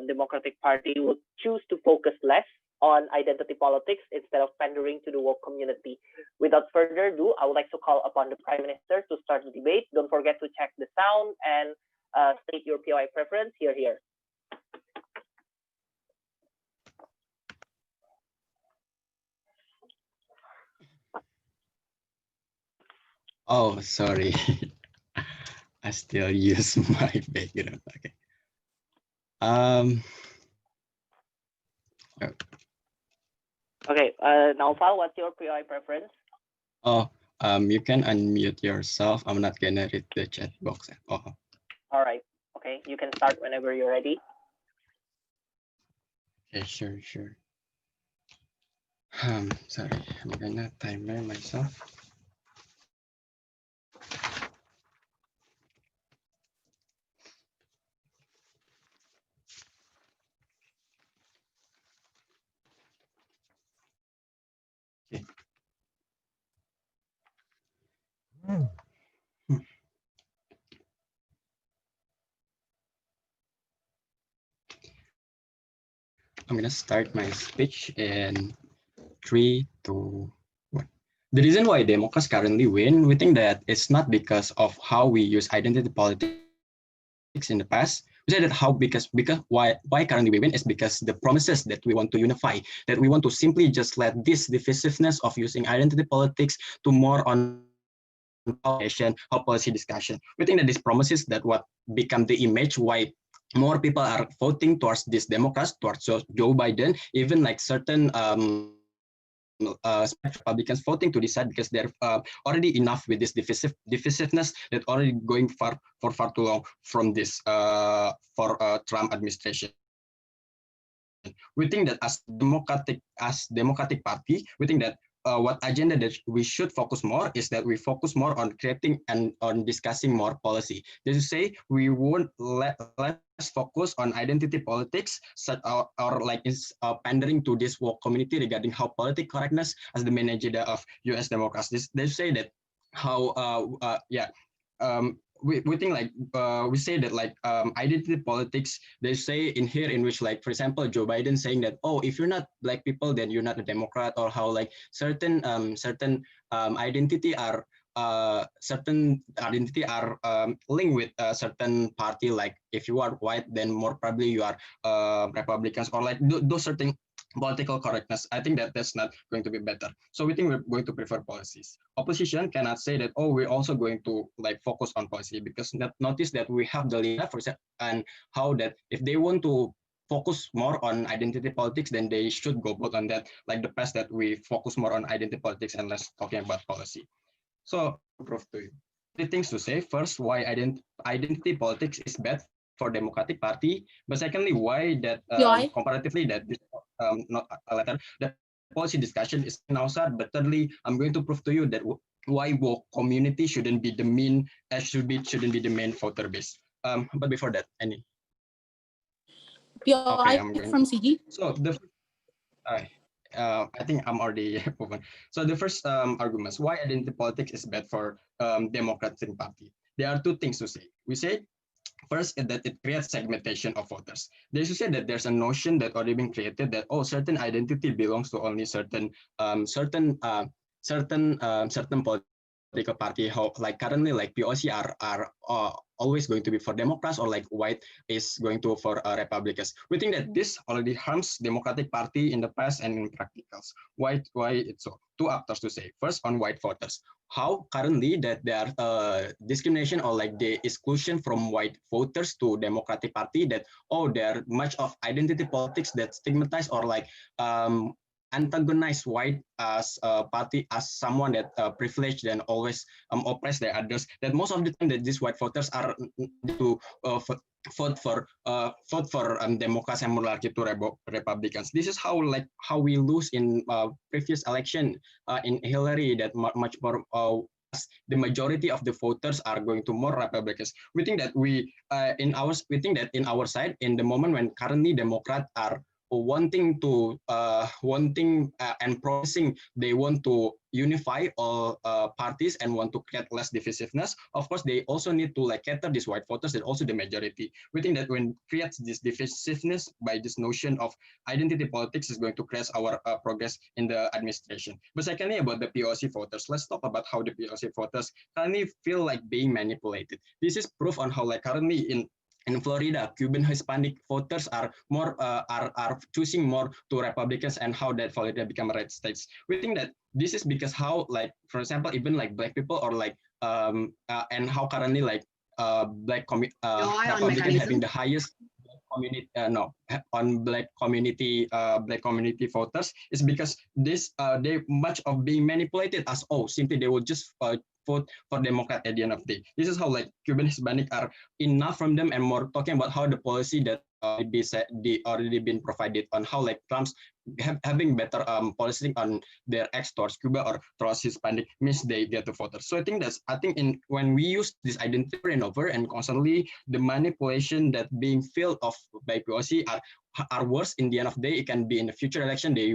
Democratic Party would choose to focus less on identity politics instead of pandering to the woke community. Without further ado, I would like to call upon the Prime Minister to start the debate. Don't forget to check the sound and state your POI preference. Here. Oh, sorry. I still use my background. Okay. Okay. Naufal, what's your POI preference? Oh, you can unmute yourself. I'm not gonna read the chat box. Oh. All right. Okay. You can start whenever you're ready. Okay, sure. Sorry, I'm gonna timer myself. Okay. I'm gonna start my speech in 3, 2, 1. The reason why Democrats currently win, we think that it's not because of how we use identity politics in the past. We say that how because why currently we win is because the promises that we want to unify, that we want to simply just let this divisiveness of using identity politics to more on how policy discussion. We think that these promises that what become the image why more people are voting towards these Democrats, towards Joe Biden, even like certain Republicans voting to decide because they're already enough with this divisiveness that already going far too long from this for Trump administration. We think that as Democratic Party, we think that what agenda that we should focus more is that we focus more on creating and on discussing more policy. This is to say, we won't less focus on identity politics or like pandering to this woke community regarding how political correctness as the main agenda of U.S. Democrats. They say that how we think like we say that like identity politics, they say in here in which like for example Joe Biden saying that, oh, if you're not black people then you're not a Democrat, or how like certain identity are linked with a certain party, like if you are white then more probably you are Republicans, or like those certain political correctness. I think that that's not going to be better. So we think we're going to prefer policies. Opposition cannot say that, oh, we're also going to like focus on policy, because notice that we have the leader for example, and how that if they want to focus more on identity politics, then they should go both on that, like the past that we focus more on identity politics and less talking about policy. So prove to you. Three things to say. First, why identity politics is bad for Democratic Party, but secondly, why that comparatively that this not a letter, that policy discussion is now start. But thirdly, I'm going to prove to you that why woke community shouldn't be the main shouldn't be the main voter base. But before that, any POI from CG. So the I think I'm already open. So the first arguments why identity politics is bad for Democratic Party. There are two things to say. We say first is that it creates segmentation of voters. They should say that there's a notion that already been created that, oh, certain identity belongs to only certain political party. How like currently like POC are always going to be for Democrats, or like white is going to for Republicans. We think that this already harms Democratic Party in the past and in practicals. Why it's so? Two actors to say. First, on white voters. How currently that there are discrimination or like the exclusion from white voters to Democratic Party, that, oh, there are much of identity politics that stigmatize or like antagonize white as a party, as someone that privileged and always oppressed the others. That most of the time that these white voters are to vote for Democrats and more likely to Republicans. This is how we lose in previous election in Hillary, that much more the majority of the voters are going to more Republicans. We think that we think that in our side, in the moment when currently Democrats are wanting and promising they want to unify all parties and want to create less divisiveness. Of course, they also need to like cater these white voters and also the majority. We think that when creates this divisiveness by this notion of identity politics is going to crash our progress in the administration. But secondly, about the POC voters, let's talk about how the POC voters currently feel like being manipulated. This is proof on how like currently in Florida, Cuban Hispanic voters are more are choosing more to Republicans, and how that Florida become red states. We think that this is because how like, for example, even like black people or like and how currently like Republican having the highest community on black community voters is because this they much of being manipulated as simply they will just vote for Democrat at the end of the day. This is how like Cuban Hispanic are enough from them and more talking about how the policy that already been provided on how like Trump's having better policy on their ex towards Cuba or towards Hispanic means they get the voters. So I think in when we use this identity over and over and constantly the manipulation that being filled of by POC are worse in the end of the day. It can be in the future election they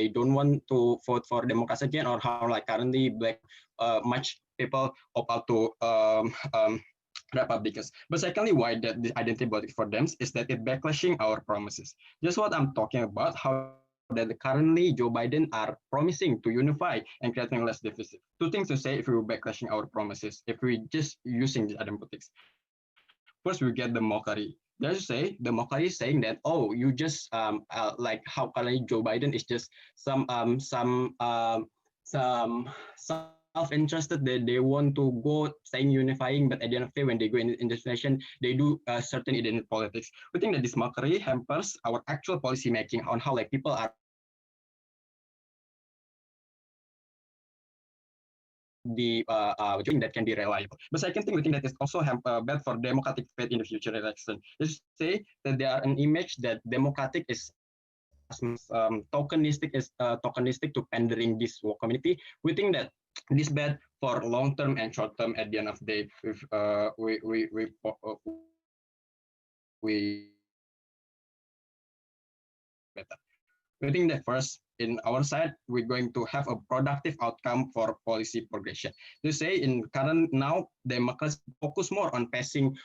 don't want to vote for Democrats again, or how like currently black much people opt out to Republicans. But secondly, why that the identity politics for them is that it backlashing our promises. Just what I'm talking about, how that currently Joe Biden are promising to unify and creating less deficit. Two things to say if we were backlashing our promises, if we just using the identity politics. First, we get the mockery. Let's say the mockery is saying that, oh, you just like how currently Joe Biden is just some self-interested that they want to go saying unifying, but at the end of the day, when they go in this nation, they do certain identity politics. We think that this mockery hampers our actual policy making on how like people are the that can be reliable. But second thing, we think that is also bad for democratic faith in the future election. Let's say that there are an image that democratic is tokenistic to pandering this war community. We think that this bad for long term and short term. At the end of the day, we better. We think that first, in our side, we're going to have a productive outcome for policy progression. To say in current now, Democrats focus more on passing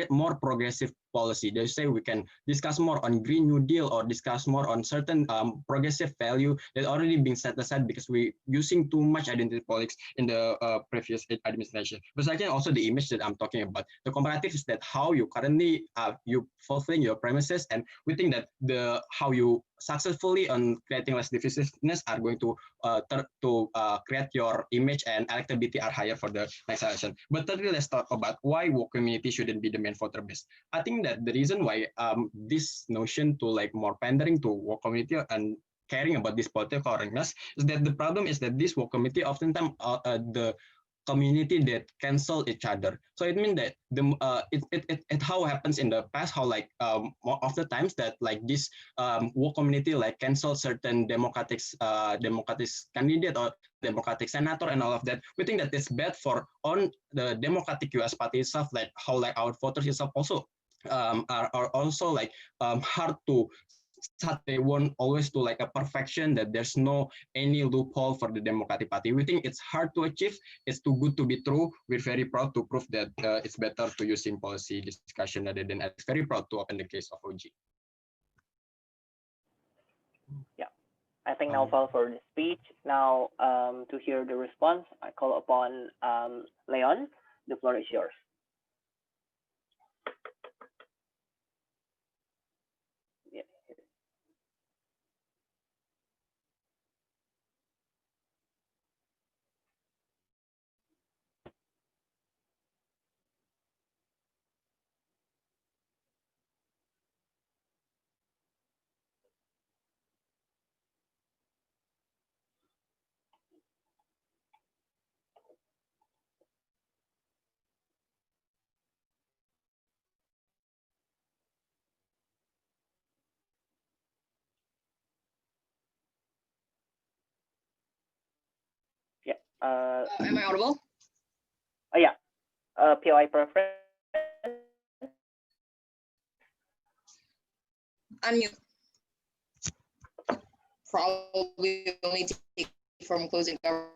more progressive policy. They say we can discuss more on Green New Deal or discuss more on certain progressive value that already been set aside because we using too much identity politics in the previous administration. But second, also the image that I'm talking about. The comparative is that how you currently you fulfilling your premises, and we think that the how you successfully on creating less divisiveness are going to create your image and electability are higher for the next election. But thirdly, let's talk about why woke community shouldn't be the main voter base. I think that the reason why this notion to like more pandering to woke community and caring about this political correctness is that the problem is that this woke community oftentimes the community that cancel each other. So it means that the it how happens in the past, how like most of the times that like this woke community like cancel certain democratic candidate or democratic senator and all of that. We think that it's bad for on the democratic US party itself, like how like our voters itself also are also like hard to start. They want always to like a perfection that there's no any loophole for the Democratic Party. We think it's hard to achieve. It's too good to be true. We're very proud to prove that it's better to using policy discussion rather than ethics. Very proud to open the case of OG. Yeah, I think now for the speech. Now to hear the response, I call upon Leon. The floor is yours. Yeah. Am I audible? Oh yeah. POI preference. Unmute. probably only take from closing government.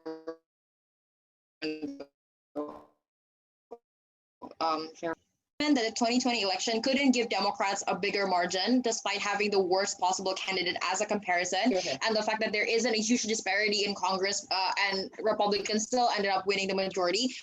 That the 2020 election couldn't give Democrats a bigger margin despite having the worst possible candidate as a comparison, and the fact that there isn't a huge disparity in Congress and Republicans still ended up winning the majority.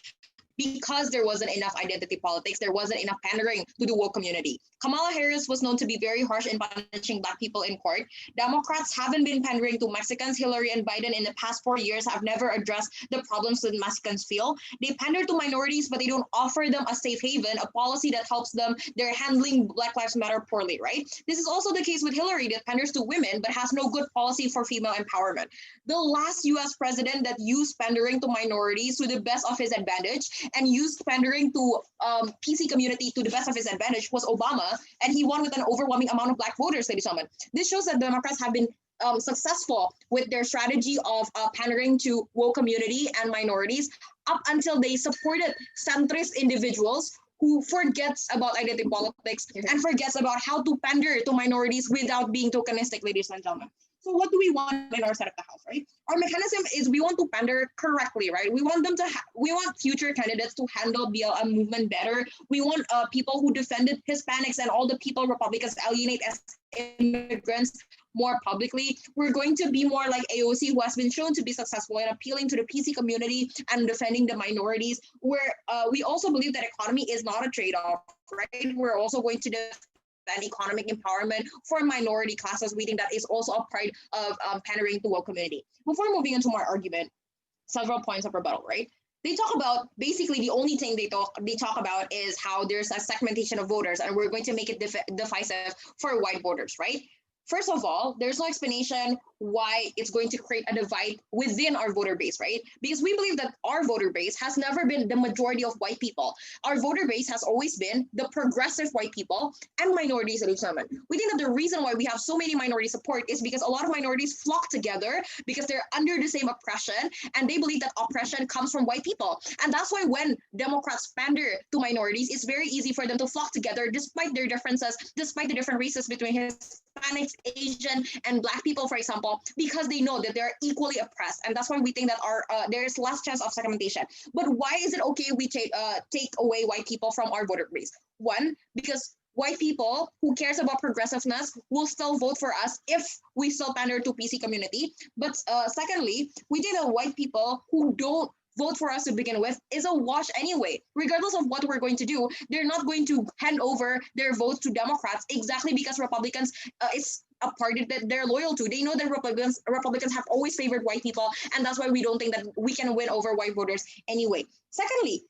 Because there wasn't enough identity politics, there wasn't enough pandering to the woke community. Kamala Harris was known to be very harsh in punishing Black people in court. Democrats haven't been pandering to Mexicans. Hillary and Biden in the past 4 years have never addressed the problems that Mexicans feel. They pander to minorities, but they don't offer them a safe haven, a policy that helps them. They're handling Black Lives Matter poorly, right? This is also the case with Hillary, that panders to women, but has no good policy for female empowerment. The last US president that used pandering to minorities to the best of his advantage and used pandering to PC community to the best of his advantage was Obama, and he won with an overwhelming amount of Black voters, ladies and gentlemen. This shows that Democrats have been successful with their strategy of pandering to woke community and minorities up until they supported centrist individuals who forgets about identity politics and forgets about how to pander to minorities without being tokenistic, ladies and gentlemen. So what do we want in our side of the house, right? Our mechanism is we want to pander correctly, right? We want them to, we want future candidates to handle BLM movement better. We want people who defended Hispanics and all the people Republicans alienate as immigrants more publicly. We're going to be more like AOC, who has been shown to be successful in appealing to the PC community and defending the minorities, where we also believe that economy is not a trade-off, right? We're also going to and economic empowerment for minority classes. We think that is also a part of pandering to woke community. Before moving into my argument, several points of rebuttal, right? They talk about, basically the only thing they talk about is how there's a segmentation of voters and we're going to make it divisive for white voters, right? First of all, there's no explanation why it's going to create a divide within our voter base, right? Because we believe that our voter base has never been the majority of white people. Our voter base has always been the progressive white people and minorities at Udayana. We think that the reason why we have so many minority support is because a lot of minorities flock together because they're under the same oppression and they believe that oppression comes from white people. And that's why when Democrats pander to minorities, it's very easy for them to flock together despite their differences, despite the different races between Hispanics, Asian, and Black people, for example, because they know that they're equally oppressed. And that's why we think that there is less chance of segmentation. But why is it okay we take away white people from our voter base? One, because white people who cares about progressiveness will still vote for us if we still pander to PC community. But secondly, we think that white people who don't vote for us to begin with is a wash anyway. Regardless of what we're going to do, they're not going to hand over their votes to Democrats exactly because Republicans is a party that they're loyal to. They know that Republicans have always favored white people, and that's why we don't think that we can win over white voters anyway. Secondly,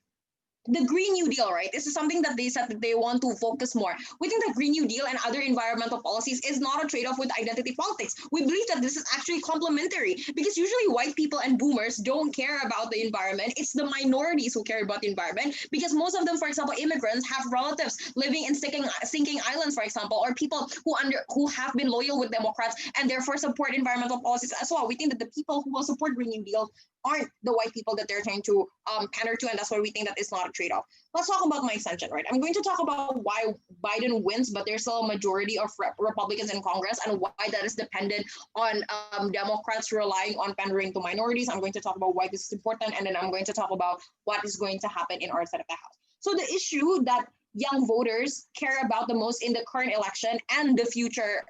the Green New Deal, right? This is something that they said that they want to focus more. We think that Green New Deal and other environmental policies is not a trade-off with identity politics. We believe that this is actually complementary because usually white people and boomers don't care about the environment. It's the minorities who care about the environment because most of them, for example, immigrants have relatives living in sinking islands, for example, or people who have been loyal with Democrats and therefore support environmental policies as well. We think that the people who will support Green New Deal aren't the white people that they're trying to pander to, and that's why we think that it's not a trade-off. Let's talk about my extension, right? I'm going to talk about why Biden wins, but there's still a majority of Republicans in Congress and why that is dependent on Democrats relying on pandering to minorities. I'm going to talk about why this is important, and then I'm going to talk about what is going to happen in our side of the house. So the issue that young voters care about the most in the current election and the future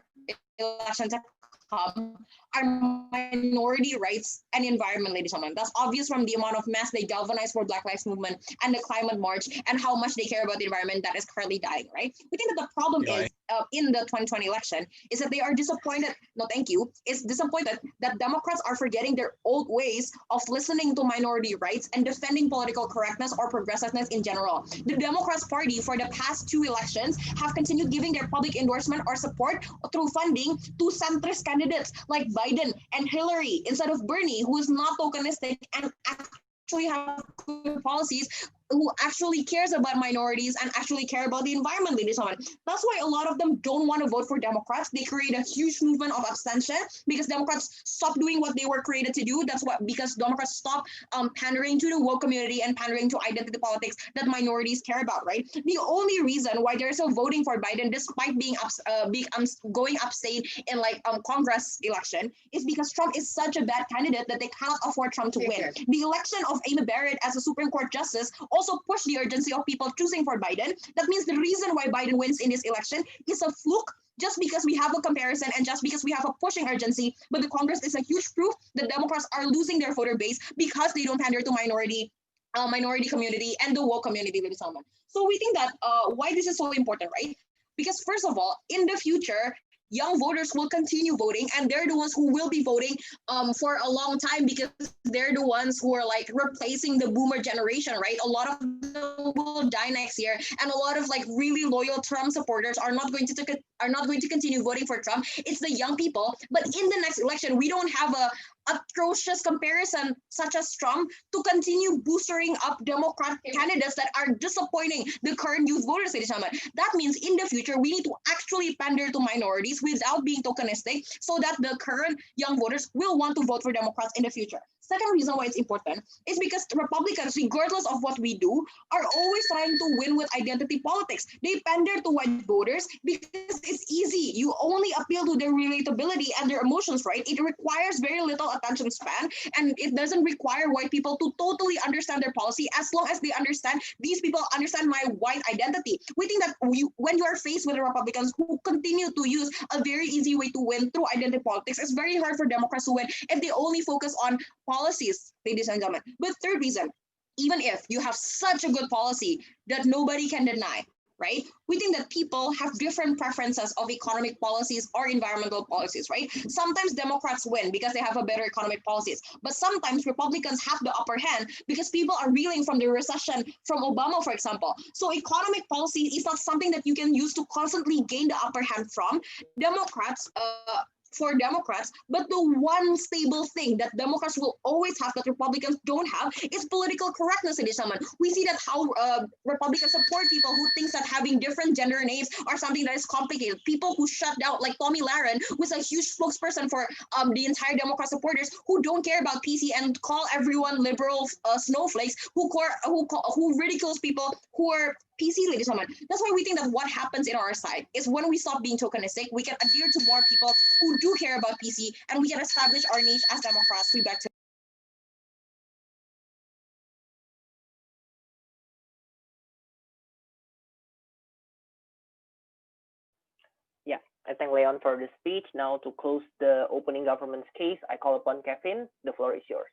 election to come are minority rights and environment, ladies and gentlemen. That's obvious from the amount of mass they galvanize for Black Lives Movement and the climate march and how much they care about the environment that is currently dying, right? We think that the problem is in the 2020 election is that they are disappointed, no thank you, is disappointed that Democrats are forgetting their old ways of listening to minority rights and defending political correctness or progressiveness in general. The Democrats Party for the past 2 elections have continued giving their public endorsement or support through funding to centrist candidates like Biden and Hillary instead of Bernie, who is not tokenistic and actually have good policies who actually cares about minorities and actually care about the environment, ladies and gentlemen. That's why a lot of them don't want to vote for Democrats. They create a huge movement of abstention because Democrats stop doing what they were created to do. That's what, because Democrats stop pandering to the woke community and pandering to identity politics that minorities care about, right? The only reason why they're still voting for Biden despite going abstain in like Congress election is because Trump is such a bad candidate that they cannot afford Trump to win. The election of Amy Barrett as a Supreme Court justice also pushed the urgency of people choosing for Biden. That means the reason why Biden wins in this election is a fluke, just because we have a comparison and just because we have a pushing urgency. But the Congress is a huge proof that Democrats are losing their voter base because they don't pander to minority community and the woke community, ladies and gentlemen. So we think that why this is so important, right? Because first of all, in the future, young voters will continue voting, and they're the ones who will be voting for a long time because they're the ones who are like replacing the boomer generation, right? A lot of them will die next year, and a lot of like really loyal Trump supporters are not going to continue voting for Trump. It's the young people. But in the next election, we don't have a atrocious comparison such as Trump to continue boostering up Democrat candidates that are disappointing the current youth voters, ladies and gentlemen. That means in the future, we need to actually pander to minorities without being tokenistic so that the current young voters will want to vote for Democrats in the future. Second reason why it's important is because Republicans, regardless of what we do, are always trying to win with identity politics. They pander to white voters because it's easy. You only appeal to their relatability and their emotions, right? It requires very little attention span, and it doesn't require white people to totally understand their policy as long as they understand these people understand my white identity. We think that when you are faced with the Republicans who continue to use a very easy way to win through identity politics, it's very hard for Democrats to win if they only focus on policies, ladies and gentlemen. But third reason, even if you have such a good policy that nobody can deny, right? We think that people have different preferences of economic policies or environmental policies, right? Sometimes Democrats win because they have a better economic policies, but sometimes Republicans have the upper hand because people are reeling from the recession from Obama, for example. So economic policy is not something that you can use to constantly gain the upper hand from Democrats, but the one stable thing that Democrats will always have that Republicans don't have is political correctness, ladies and gentlemen. We see that how Republicans support people who thinks that having different gender names are something that is complicated. People who shut down, like Tommy Lahren, who's a huge spokesperson for the entire Democrat supporters who don't care about PC and call everyone liberal snowflakes, who ridicules people who are PC, ladies and gentlemen. That's why we think that what happens in our side is when we stop being tokenistic, we can adhere to more people who do care about PC, and we can establish our niche as Democrats. We back to Yeah, I thank Leon for the speech. Now to close the opening government's case, I call upon Kevin. The floor is yours.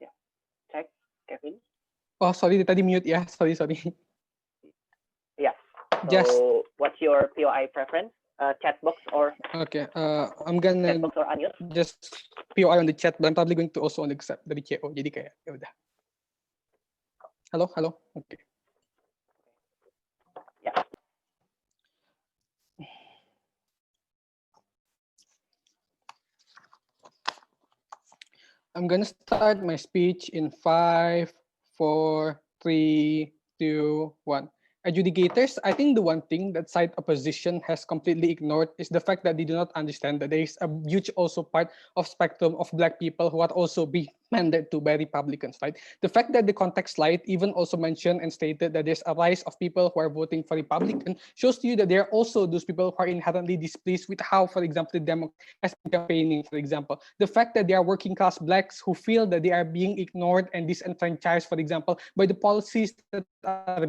Yeah, check, Kevin. Oh, sorry, tadi mute ya. Sorry. Yeah. So Just what's your POI preference? Chat box or okay. I'm gonna chat box or unmute? just POI on the chat, but I'm probably going to also on the accept dari KO. Jadi kayak ya udah. Halo. Okay. Yeah. I'm gonna start my speech in 5, 4, 3, 2, 1. Adjudicators, I think the one thing that side opposition has completely ignored is the fact that they do not understand that there is a huge also part of spectrum of Black people who are also being mandated to by Republicans, right? The fact that the context slide even also mentioned and stated that there's a rise of people who are voting for Republican shows to you that there are also those people who are inherently displeased with how, for example, the Democrat has been campaigning, for example. The fact that there are working class Blacks who feel that they are being ignored and disenfranchised, for example, by the policies that are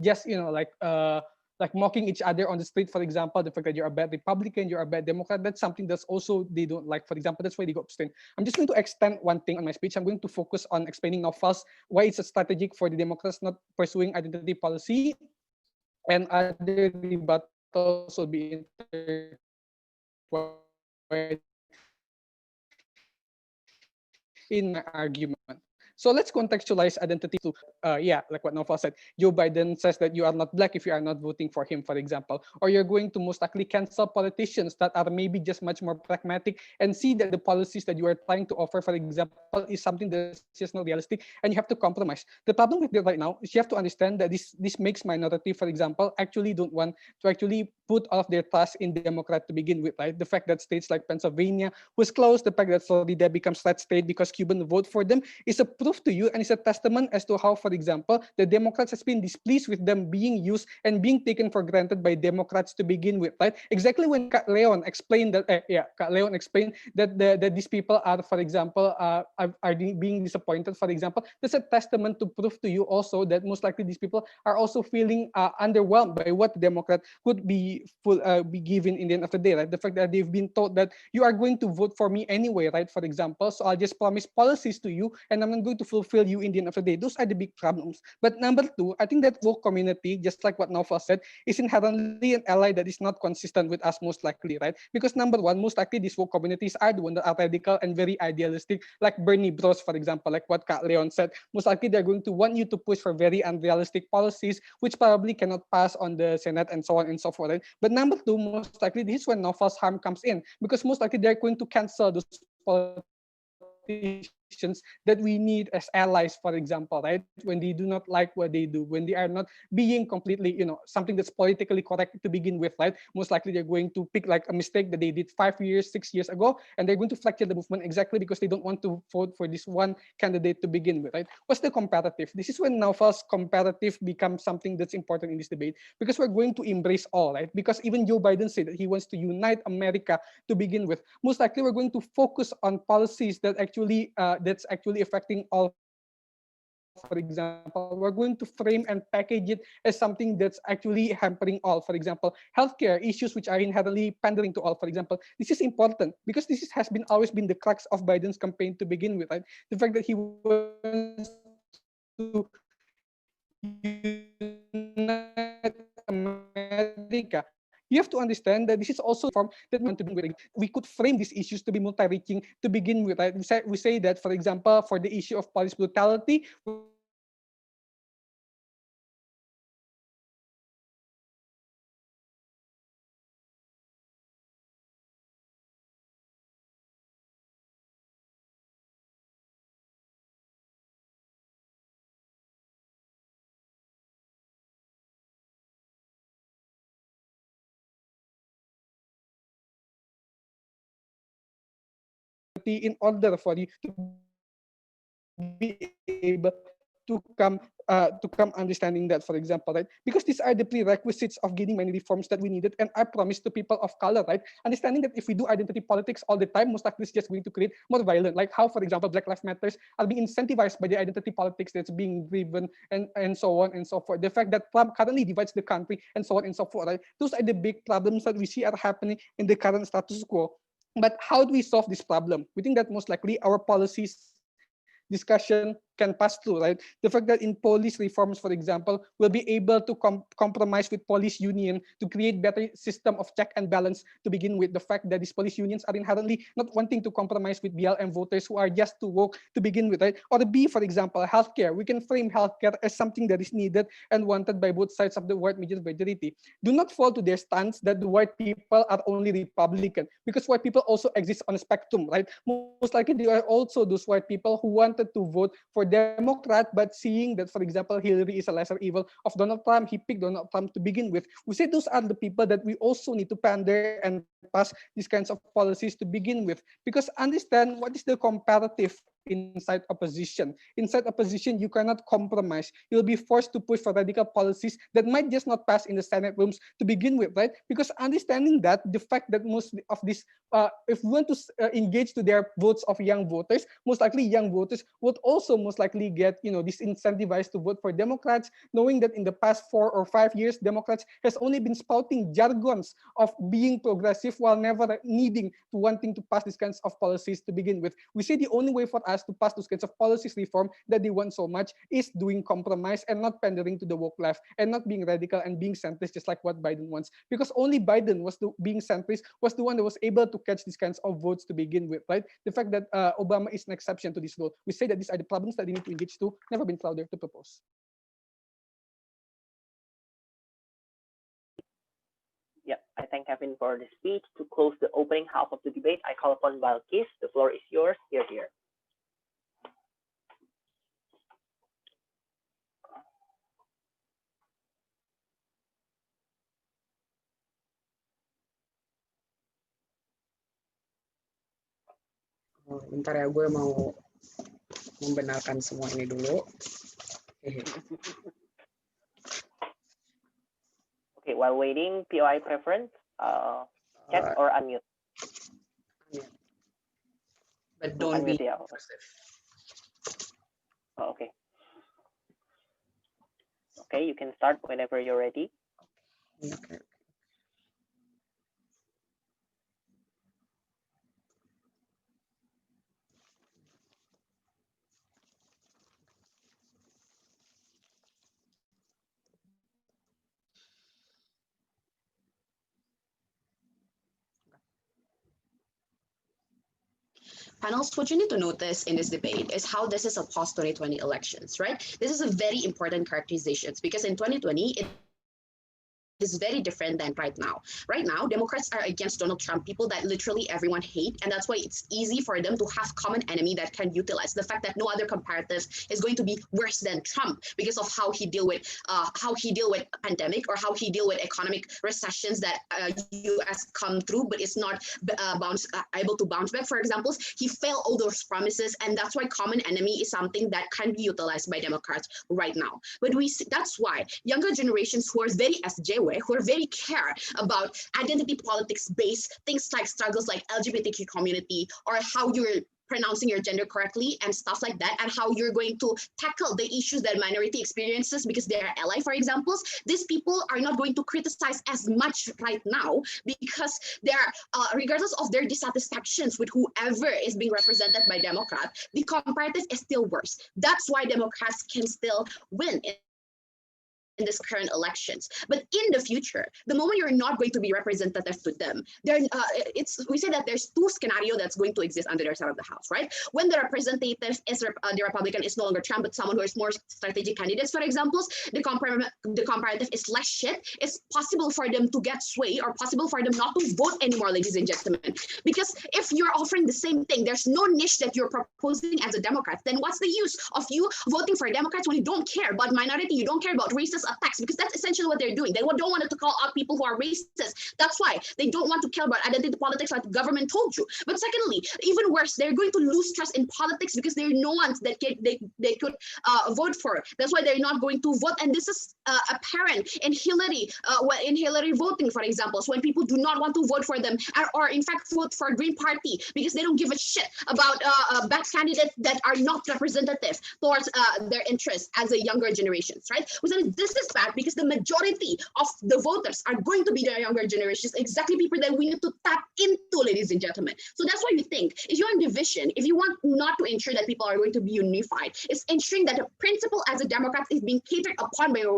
just like mocking each other on the street, for example, the fact that you're a bad Republican, you're a bad Democrat, that's something that's also they don't like. For example, that's why they go abstain. I'm just going to extend one thing on my speech. I'm going to focus on explaining now first why it's a strategic for the Democrats not pursuing identity policy, and other rebuttals will be intertwined in my argument. So let's contextualize identity to, like what Nova said. Joe Biden says that you are not black if you are not voting for him, for example, or you're going to most likely cancel politicians that are maybe just much more pragmatic and see that the policies that you are trying to offer, for example, is something that's just not realistic, and you have to compromise. The problem with it right now is you have to understand that this makes minority, for example, actually don't want to actually put all of their trust in Democrat to begin with, right? The fact that states like Pennsylvania was closed, the fact that Florida becomes red state because Cuban vote for them is a proof to you, and it's a testament as to how, for example, the Democrats has been displeased with them being used and being taken for granted by Democrats to begin with, right? Exactly when Leon explained that, Leon explained that that these people are, for example, are being disappointed, for example, that's a testament to prove to you also that most likely these people are also feeling underwhelmed by what the Democrat could be given in the end of the day, right? The fact that they've been told that you are going to vote for me anyway, right? For example, so I'll just promise policies to you, and I'm not going to fulfill you in the end of the day. Those are the big problems. But number two, I think that woke community, just like what Nova said, is inherently an ally that is not consistent with us most likely, right? Because number one, most likely these woke communities are the ones that are radical and very idealistic, like Bernie Bros, for example, like what Kak Leon said. Most likely they're going to want you to push for very unrealistic policies, which probably cannot pass on the Senate and so on and so forth, right? But number two, most likely this is when Nova's harm comes in, because most likely they're going to cancel those politicians that we need as allies, for example, right? When they do not like what they do, when they are not being completely, something that's politically correct to begin with, right? Most likely they're going to pick like a mistake that they did 5 years, 6 years ago, and they're going to fracture the movement exactly because they don't want to vote for this one candidate to begin with, right? What's the comparative? This is when Naufa's comparative becomes something that's important in this debate, because we're going to embrace all, right? Because even Joe Biden said that he wants to unite America to begin with. Most likely we're going to focus on policies that that's actually affecting all. For example, we're going to frame and package it as something that's actually hampering all. For example, healthcare issues which are inherently pandering to all. For example, this is important because has been always been the crux of Biden's campaign to begin with, right? The fact that he wants to unite America. You have to understand that this is also a form that we want to begin with. We could frame these issues to be multi-reaching to begin with, right? We say that, for example, for the issue of police brutality, in order for you to be able to come understanding that, for example, right? Because these are the prerequisites of getting many reforms that we needed, and I promise to people of color, right? Understanding that if we do identity politics all the time, most likely it's just going to create more violence. Like how, for example, Black Lives Matters are being incentivized by the identity politics that's being driven, and so on and so forth. The fact that Trump currently divides the country, and so on and so forth, right? Those are the big problems that we see are happening in the current status quo. But how do we solve this problem? We think that most likely our policies discussion can pass through, right? The fact that in police reforms, for example, we'll be able to compromise with police union to create better system of check and balance to begin with. The fact that these police unions are inherently not wanting to compromise with BLM voters who are just too woke to begin with, right? Or B, for example, healthcare. We can frame healthcare as something that is needed and wanted by both sides of the white majority. Do not fall to their stance that the white people are only Republican, because white people also exist on a spectrum, right? Most likely there are also those white people who wanted to vote for Democrat, but seeing that, for example, Hillary is a lesser evil of Donald Trump, he picked Donald Trump to begin with. We say those are the people that we also need to pander and pass these kinds of policies to begin with. Because understand what is the comparative inside opposition. Inside opposition, you cannot compromise. You'll be forced to push for radical policies that might just not pass in the Senate rooms to begin with, right? Because understanding that, the fact that most of this, if we want to engage to their votes of young voters, most likely young voters would also most likely get, disincentivized to vote for Democrats, knowing that in the past 4 or 5 years, Democrats has only been spouting jargons of being progressive while never wanting to pass these kinds of policies to begin with. We say the only way for us to pass those kinds of policies reform that they want so much is doing compromise and not pandering to the woke left and not being radical and being centrist just like what Biden wants. Because only Biden being centrist was the one that was able to catch these kinds of votes to begin with, right? The fact that Obama is an exception to this rule. We say that these are the problems that they need to engage to. Never been prouder to propose. Yeah, I thank Kevin for the speech. To close the opening half of the debate, I call upon Balkis. The floor is yours. Here. Bentar ya, gue mau membenarkan semua ini dulu. Okay, while waiting, POI preference, chat or unmute? But don't Unmute, be yeah. aggressive. Oh, okay. Okay, you can start whenever you're ready. Okay. Panels, what you need to notice in this debate is how this is a post-2020 elections, right? This is a very important characterization because in 2020, it is very different than right now. Right now, Democrats are against Donald Trump, people that literally everyone hate, and that's why it's easy for them to have common enemy that can utilize the fact that no other comparative is going to be worse than Trump because of how he deal with pandemic or how he deal with economic recessions that U.S. come through, but it's not able to bounce back. For example, he failed all those promises, and that's why common enemy is something that can be utilized by Democrats right now. But that's why younger generations who are very SJW, who are very care about identity politics based things like struggles like LGBTQ community or how you're pronouncing your gender correctly and stuff like that, and how you're going to tackle the issues that minority experiences because they're ally, for example. These people are not going to criticize as much right now because they're, regardless of their dissatisfactions with whoever is being represented by Democrat, the comparative is still worse. That's why Democrats can still win in this current elections. But in the future, the moment you're not going to be representative to them, we say that there's two scenarios that's going to exist under their side of the house, right? When the representative is the Republican is no longer Trump, but someone who is more strategic candidates, for example, the comparative is less shit. It's possible for them to get sway or possible for them not to vote anymore, ladies and gentlemen. Because if you're offering the same thing, there's no niche that you're proposing as a Democrat, then what's the use of you voting for Democrats when you don't care about minority, you don't care about racist attacks, because that's essentially what they're doing. They don't want to call out people who are racist. That's why they don't want to care about identity politics like the government told you. But secondly, even worse, they're going to lose trust in politics because there are no ones that they could vote for. That's why they're not going to vote. And this is apparent in Hillary voting, for example. So when people do not want to vote for them or in fact vote for Green Party because they don't give a shit about bad candidates that are not representative towards their interests as a younger generations, right? This is bad because the majority of the voters are going to be the younger generations, exactly people that we need to tap into, ladies and gentlemen. So that's why we think if you're in division, if you want not to ensure that people are going to be unified, it's ensuring that the principle as a Democrat is being catered upon by a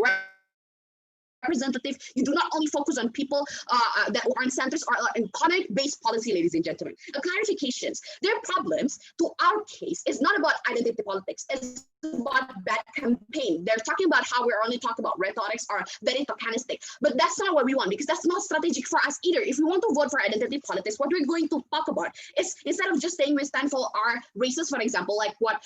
representative. You do not only focus on people that are in centers or economic-based policy, ladies and gentlemen. Clarifications. Their problems, to our case, is not about identity politics. It's about bad campaign. They're talking about how we're only talking about rhetorics or very tokenistic. But that's not what we want because that's not strategic for us either. If we want to vote for identity politics, what we're going to talk about is instead of just saying we stand for our races, for example, like what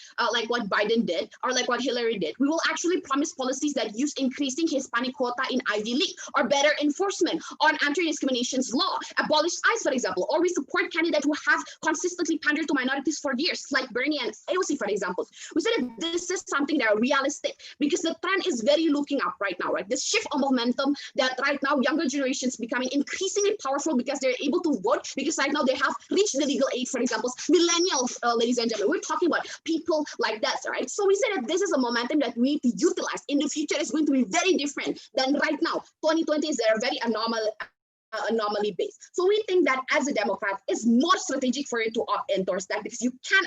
Biden did or like what Hillary did, we will actually promise policies that use increasing Hispanic quota in Ivy League, or better enforcement on anti-discrimination law, abolish ICE, for example, or we support candidates who have consistently pandered to minorities for years, like Bernie and AOC, for example. We said that this is something that are realistic because the trend is very looking up right now, right? This shift of momentum that right now younger generations becoming increasingly powerful because they're able to vote, because right now they have reached the legal age, for example, millennials, ladies and gentlemen. We're talking about people like that, right? So we say that this is a momentum that we need to utilize. In the future, it's going to be very different than right now. 2020 is a very anomaly based. So we think that as a Democrat, it's more strategic for you to opt in towards that, because you can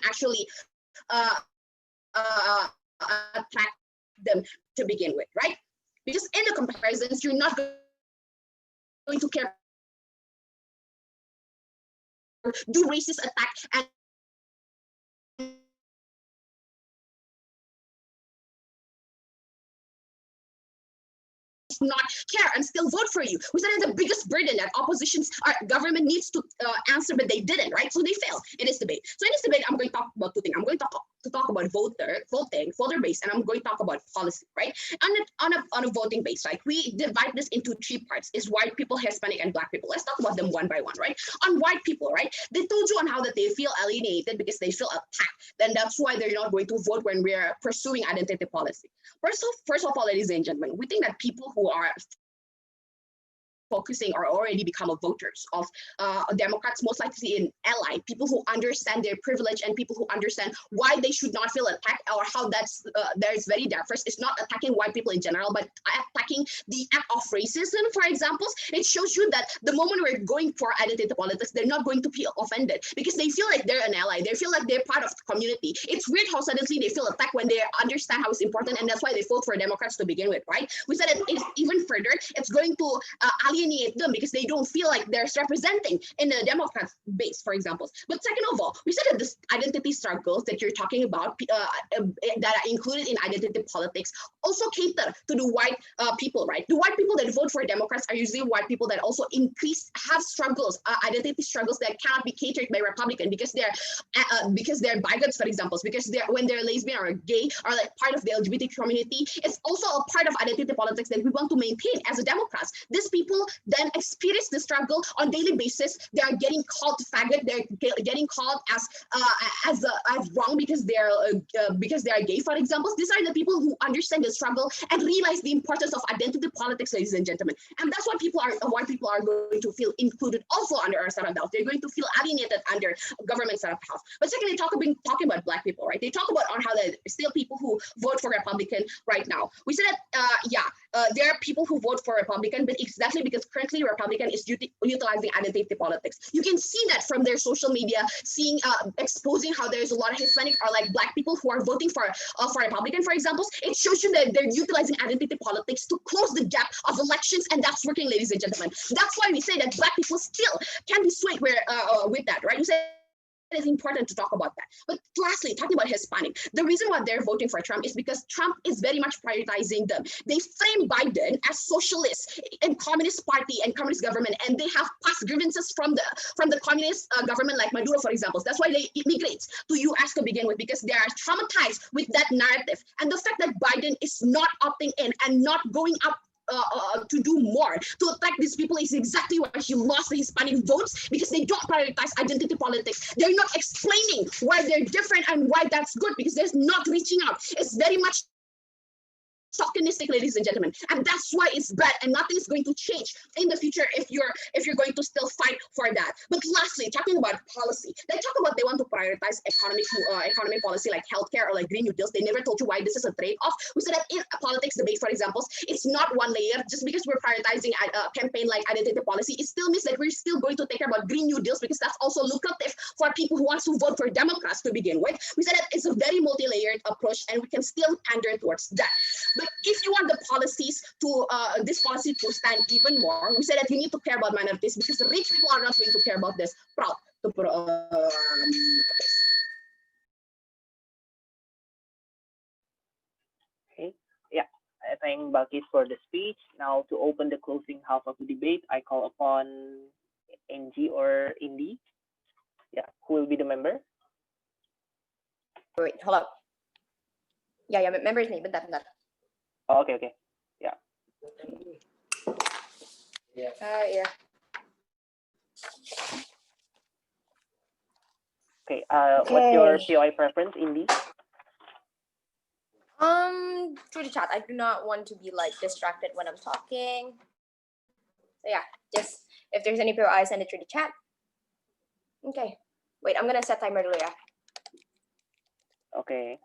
actually attract them to begin with, right? Because in the comparisons, you're not going to care, do racist attack and not care and still vote for you. We said it's the biggest burden that opposition's government needs to answer, but they didn't, right? So they failed in this debate. So in this debate, I'm going to talk about two things. I'm going to talk about voter base, and I'm going to talk about policy, right? On a voting base, like we divide this into three parts: is white people, Hispanic, and Black people. Let's talk about them one by one, right? On white people, right? They told you on how that they feel alienated because they feel attacked. Then that's why they're not going to vote when we're pursuing identity policy. First of all, ladies and gentlemen, we think that people who are focusing or already become a voters of Democrats, most likely in ally, people who understand their privilege and people who understand why they should not feel attacked, or how there's very diverse. It's not attacking white people in general, but attacking the act of racism, for example. It shows you that the moment we're going for identity politics, they're not going to feel offended because they feel like they're an ally. They feel like they're part of the community. It's weird how suddenly they feel attacked when they understand how it's important, and that's why they vote for Democrats to begin with, right? We said that even further, it's going to alienate them because they don't feel like they're representing in the Democrat base, for example. But second of all, we said that this identity struggles that you're talking about that are included in identity politics also cater to the white people, right? The white people that vote for Democrats are usually white people that also have struggles, identity struggles that cannot be catered by Republican because they're bigots, for example, because when they're lesbian or gay or like part of the LGBT community. It's also a part of identity politics that we want to maintain as a Democrats. These people then experience the struggle on daily basis. They are getting called faggot. They're getting called as wrong because they're gay, for example. These are the people who understand the struggle and realize the importance of identity politics, ladies and gentlemen. And that's why white people are going to feel included also under our set of health. They're going to feel alienated under government set of health. But secondly, talking about Black people, right? They talk about on how there are still people who vote for Republican right now. We said that there are people who vote for Republican, but exactly because currently Republican is utilizing identity politics. You can see that from their social media, exposing how there's a lot of Hispanic or like Black people who are voting for Republican, for example. It shows you that they're utilizing identity politics to close the gap of elections, and that's working, ladies and gentlemen. That's why we say that Black people still can be swayed with that, right? We say it's important to talk about that. But lastly, talking about Hispanic, the reason why they're voting for Trump is because Trump is very much prioritizing them. They frame Biden as socialist and communist party and communist government, and they have past grievances from the communist government like Maduro, for example. That's why they immigrate to US to begin with, because they are traumatized with that narrative. And the fact that Biden is not opting in and not going up to do more to attack these people is exactly why he lost the Hispanic votes, because they don't prioritize identity politics. They're not explaining why they're different and why that's good, because they're not reaching out. It's very much tokenistic, ladies and gentlemen, and that's why it's bad, and nothing is going to change in the future if you're going to still fight for that. But lastly, talking about policy, they talk about they want to prioritize economic policy like healthcare or like Green New Deals. They never told you why this is a trade-off. We said that in a politics debate, for example, it's not one layer. Just because we're prioritizing a campaign like identity policy, it still means that we're still going to take care about Green New Deals, because that's also lucrative for people who want to vote for Democrats to begin with. We said that it's a very multi-layered approach, and we can still pander towards that. But if you want the policies to this policy to stand even more, we said that you need to care about minorities, because the rich people are not going to care about this. Proud to Okay. Yeah. I thank Balkis for the speech. Now to open the closing half of the debate, I call upon NG or Indy. Yeah. Who will be the member? Wait, hold up. Yeah, member is me. Bentar. Oh, okay. Yeah. Yeah. Okay. What's your POI preference, Indy? Through the chat. I do not want to be like distracted when I'm talking. So yeah, just if there's any POI, send it through the chat. Okay. Wait, I'm gonna set timer earlier. Okay.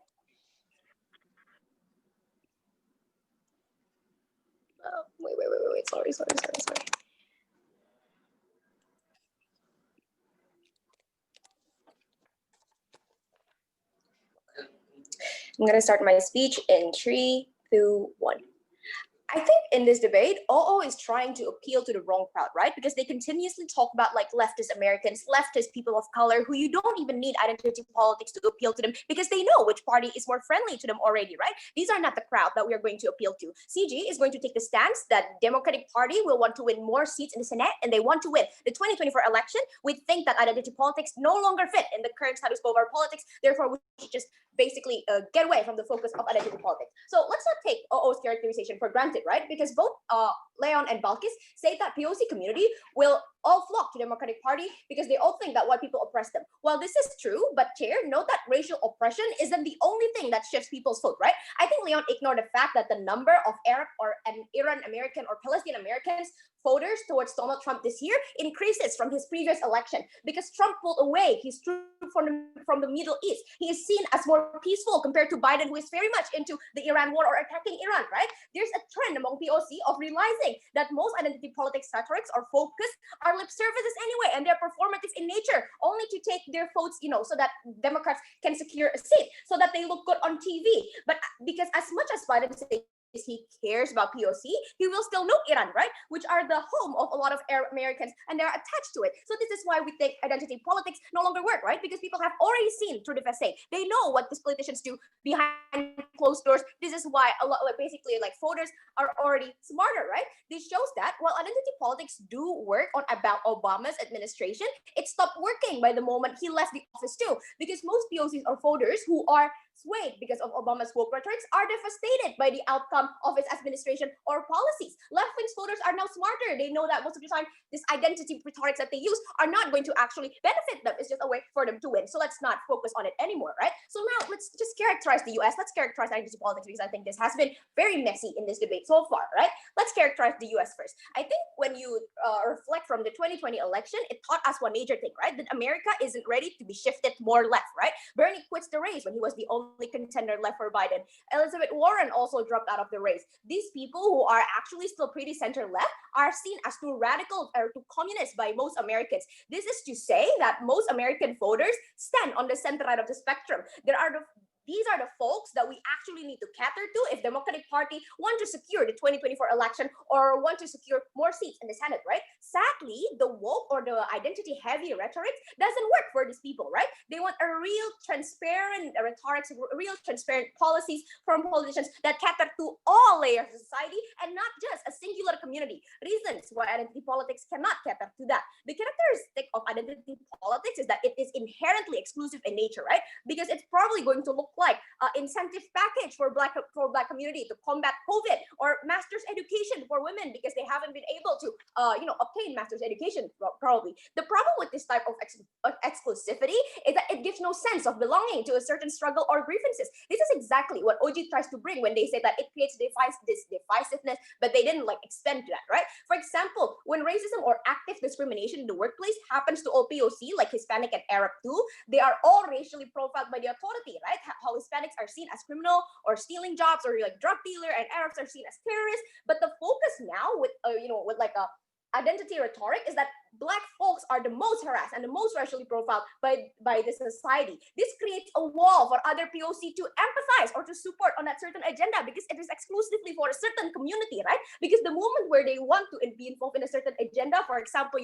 Wait. Sorry. I'm gonna start my speech in 3, 2, 1. I think in this debate, OO is trying to appeal to the wrong crowd, right? Because they continuously talk about like leftist Americans, leftist people of color, who you don't even need identity politics to appeal to them because they know which party is more friendly to them already, right? These are not the crowd that we are going to appeal to. CG is going to take the stance that Democratic Party will want to win more seats in the Senate and they want to win the 2024 election. We think that identity politics no longer fit in the current status quo of our politics. Therefore, we should just basically get away from the focus of identity politics. So let's not take OO's characterization for granted, right? Because both Leon and Balkis say that POC community will all flock to Democratic Party because they all think that white people oppress them. Well, this is true, but Chair, note that racial oppression isn't the only thing that shifts people's vote, right? I think Leon ignored the fact that the number of Arab or Iran American or Palestinian Americans voters towards Donald Trump this year increases from his previous election because Trump pulled away his troops from the Middle East. He is seen as more peaceful compared to Biden, who is very much into the Iran war or attacking Iran, right? There's a trend among POC of realizing that most identity politics rhetorics or focus are lip services anyway, and they're performative in nature, only to take their votes, so that Democrats can secure a seat, so that they look good on TV. But because as much as Biden says he cares about POC, he will still know Iran, right? Which are the home of a lot of Arab Americans, and they're attached to it. So this is why we think identity politics no longer work, right? Because people have already seen through the facade. They know what these politicians do behind closed doors. This is why a lot, basically, voters are already smarter, right? This shows that while identity politics do work on about Obama's administration, it stopped working by the moment he left the office too, because most POCs or voters who are swayed because of Obama's woke rhetorics are devastated by the outcome of his administration or policies. Left-wing voters are now smarter. They know that most of the time, this identity rhetorics that they use are not going to actually benefit them. It's just a way for them to win. So let's not focus on it anymore, right? So now let's just characterize the US. Let's characterize identity politics because I think this has been very messy in this debate so far, right? Let's characterize the US first. I think when you reflect from the 2020 election, it taught us one major thing, right? That America isn't ready to be shifted more left, right? Bernie quits the race when he was the only contender left for Biden. Elizabeth Warren also dropped out of the race. These people who are actually still pretty center left are seen as too radical or too communist by most Americans. This is to say that most American voters stand on the center right of the spectrum. These are the folks that we actually need to cater to if Democratic Party want to secure the 2024 election or want to secure more seats in the Senate, right? Sadly, the woke or the identity-heavy rhetoric doesn't work for these people, right? They want a real transparent rhetoric, real transparent policies from politicians that cater to all layers of society and not just a singular community. Reasons why identity politics cannot cater to that. The characteristic of identity politics is that it is inherently exclusive in nature, right? Because it's probably going to look like incentive package for black community to combat COVID, or master's education for women because they haven't been able to obtain master's education probably. The problem with this type of exclusivity is that it gives no sense of belonging to a certain struggle or grievances. This is exactly what OG tries to bring when they say that it creates this divisiveness, but they didn't expand to that, right? For example, when racism or active discrimination in the workplace happens to all POC, like Hispanic and Arab too, they are all racially profiled by the authority, right? How Hispanics are seen as criminal or stealing jobs, or drug dealer, and Arabs are seen as terrorists. But the focus now with a identity rhetoric is that Black folks are the most harassed and the most racially profiled by the society. This creates a wall for other POC to empathize or to support on that certain agenda because it is exclusively for a certain community, right? Because the moment where they want to be involved in a certain agenda, for example,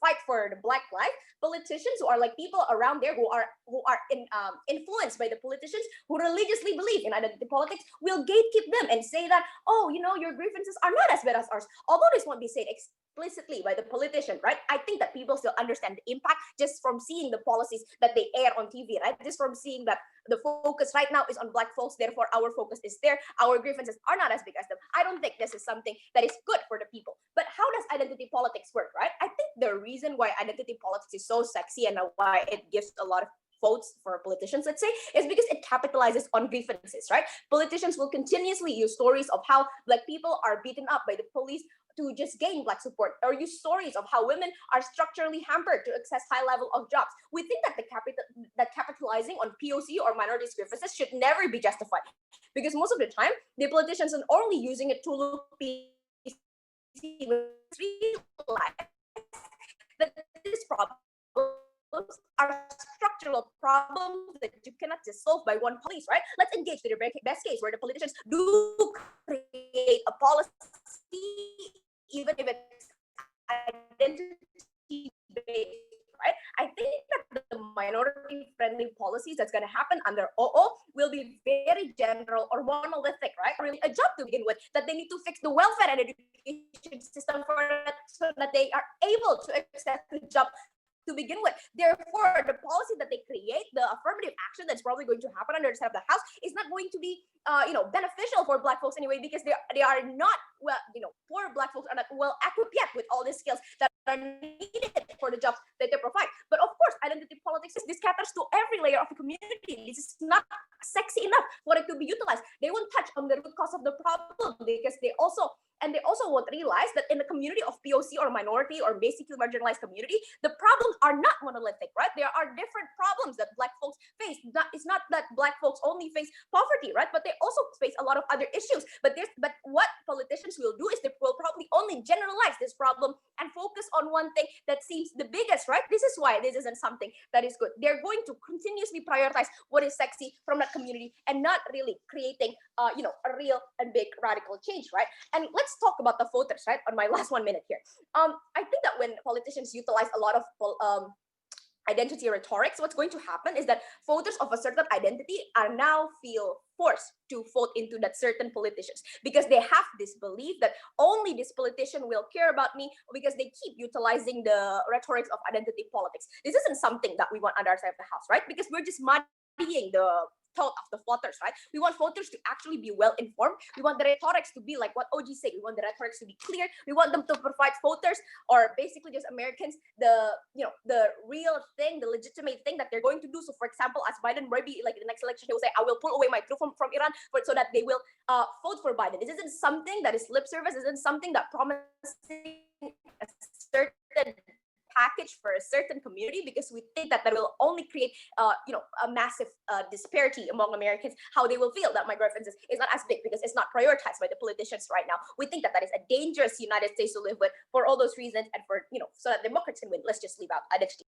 fight for the Black life, politicians who are people around there who are influenced by the politicians who religiously believe in identity politics will gatekeep them and say that, your grievances are not as bad as ours, although this won't be said explicitly by the politician, right? I think that people still understand the impact just from seeing the policies that they air on TV, right? Just from seeing that the focus right now is on Black folks, therefore our focus is there. Our grievances are not as big as them. I don't think this is something that is good for the people. But how does identity politics work, right? I think the reason why identity politics is so sexy and why it gives a lot of votes for politicians, let's say, is because it capitalizes on grievances, right? Politicians will continuously use stories of how Black people are beaten up by the police to just gain Black support, or use stories of how women are structurally hampered to access high level of jobs. We think that capitalizing on POC or minorities grievances should never be justified, because most of the time the politicians are only using it to look PC. That this problem are structural problems that you cannot just solve by one police, right? Let's engage with the best case where the politicians do create a policy, even if it's identity-based, right? I think that the minority-friendly policies that's going to happen under OO will be very general or monolithic, right? Really a job to begin with, that they need to fix the welfare and education system for that, so that they are able to access the job to begin with. Therefore, the policy that they create, the affirmative action that's probably going to happen under the side of the house, is not going to be, beneficial for Black folks anyway, because they are not well, poor Black folks are not well equipped yet with all these skills that are needed for the jobs that they provide. But of course, identity politics this caters to every layer of the community. This is not sexy enough for it to be utilized. They won't touch on the root cause of the problem, because they also won't realize that in the community of POC or minority or basically marginalized community, the problems are not monolithic, right? There are different problems that Black folks face. It's not that Black folks only face poverty, right? But they also face a lot of other issues. But what politicians will do is they will probably only generalize this problem and focus on one thing that seems the biggest, right? This is why this isn't something that is good. They're going to continuously prioritize what is sexy from that community and not really creating, a real and big radical change, right? And let's talk about the voters, right? On my last 1 minute here. I think that when politicians utilize a lot of identity rhetorics, what's going to happen is that voters of a certain identity are now feel forced to vote into that certain politicians, because they have this belief that only this politician will care about me, because they keep utilizing the rhetorics of identity politics. This isn't something that we want on our side of the house, right? Because we're just muddying the thought of the voters, right? We want voters to actually be well informed. We want the rhetorics to be like what OG said. We want the rhetorics to be clear. We want them to provide voters, or basically just Americans, the real thing, the legitimate thing that they're going to do. So, for example, as Biden, maybe like in the next election, he will say, "I will pull away my troops from Iran," so that they will vote for Biden. This isn't something that is lip service. This isn't something that promising a certain package for a certain community, because we think that will only create a massive disparity among Americans, how they will feel that my grievances is not as big because it's not prioritized by the politicians right now. We think that is a dangerous United States to live with for all those reasons, and for so that Democrats can win. Let's just leave out identity.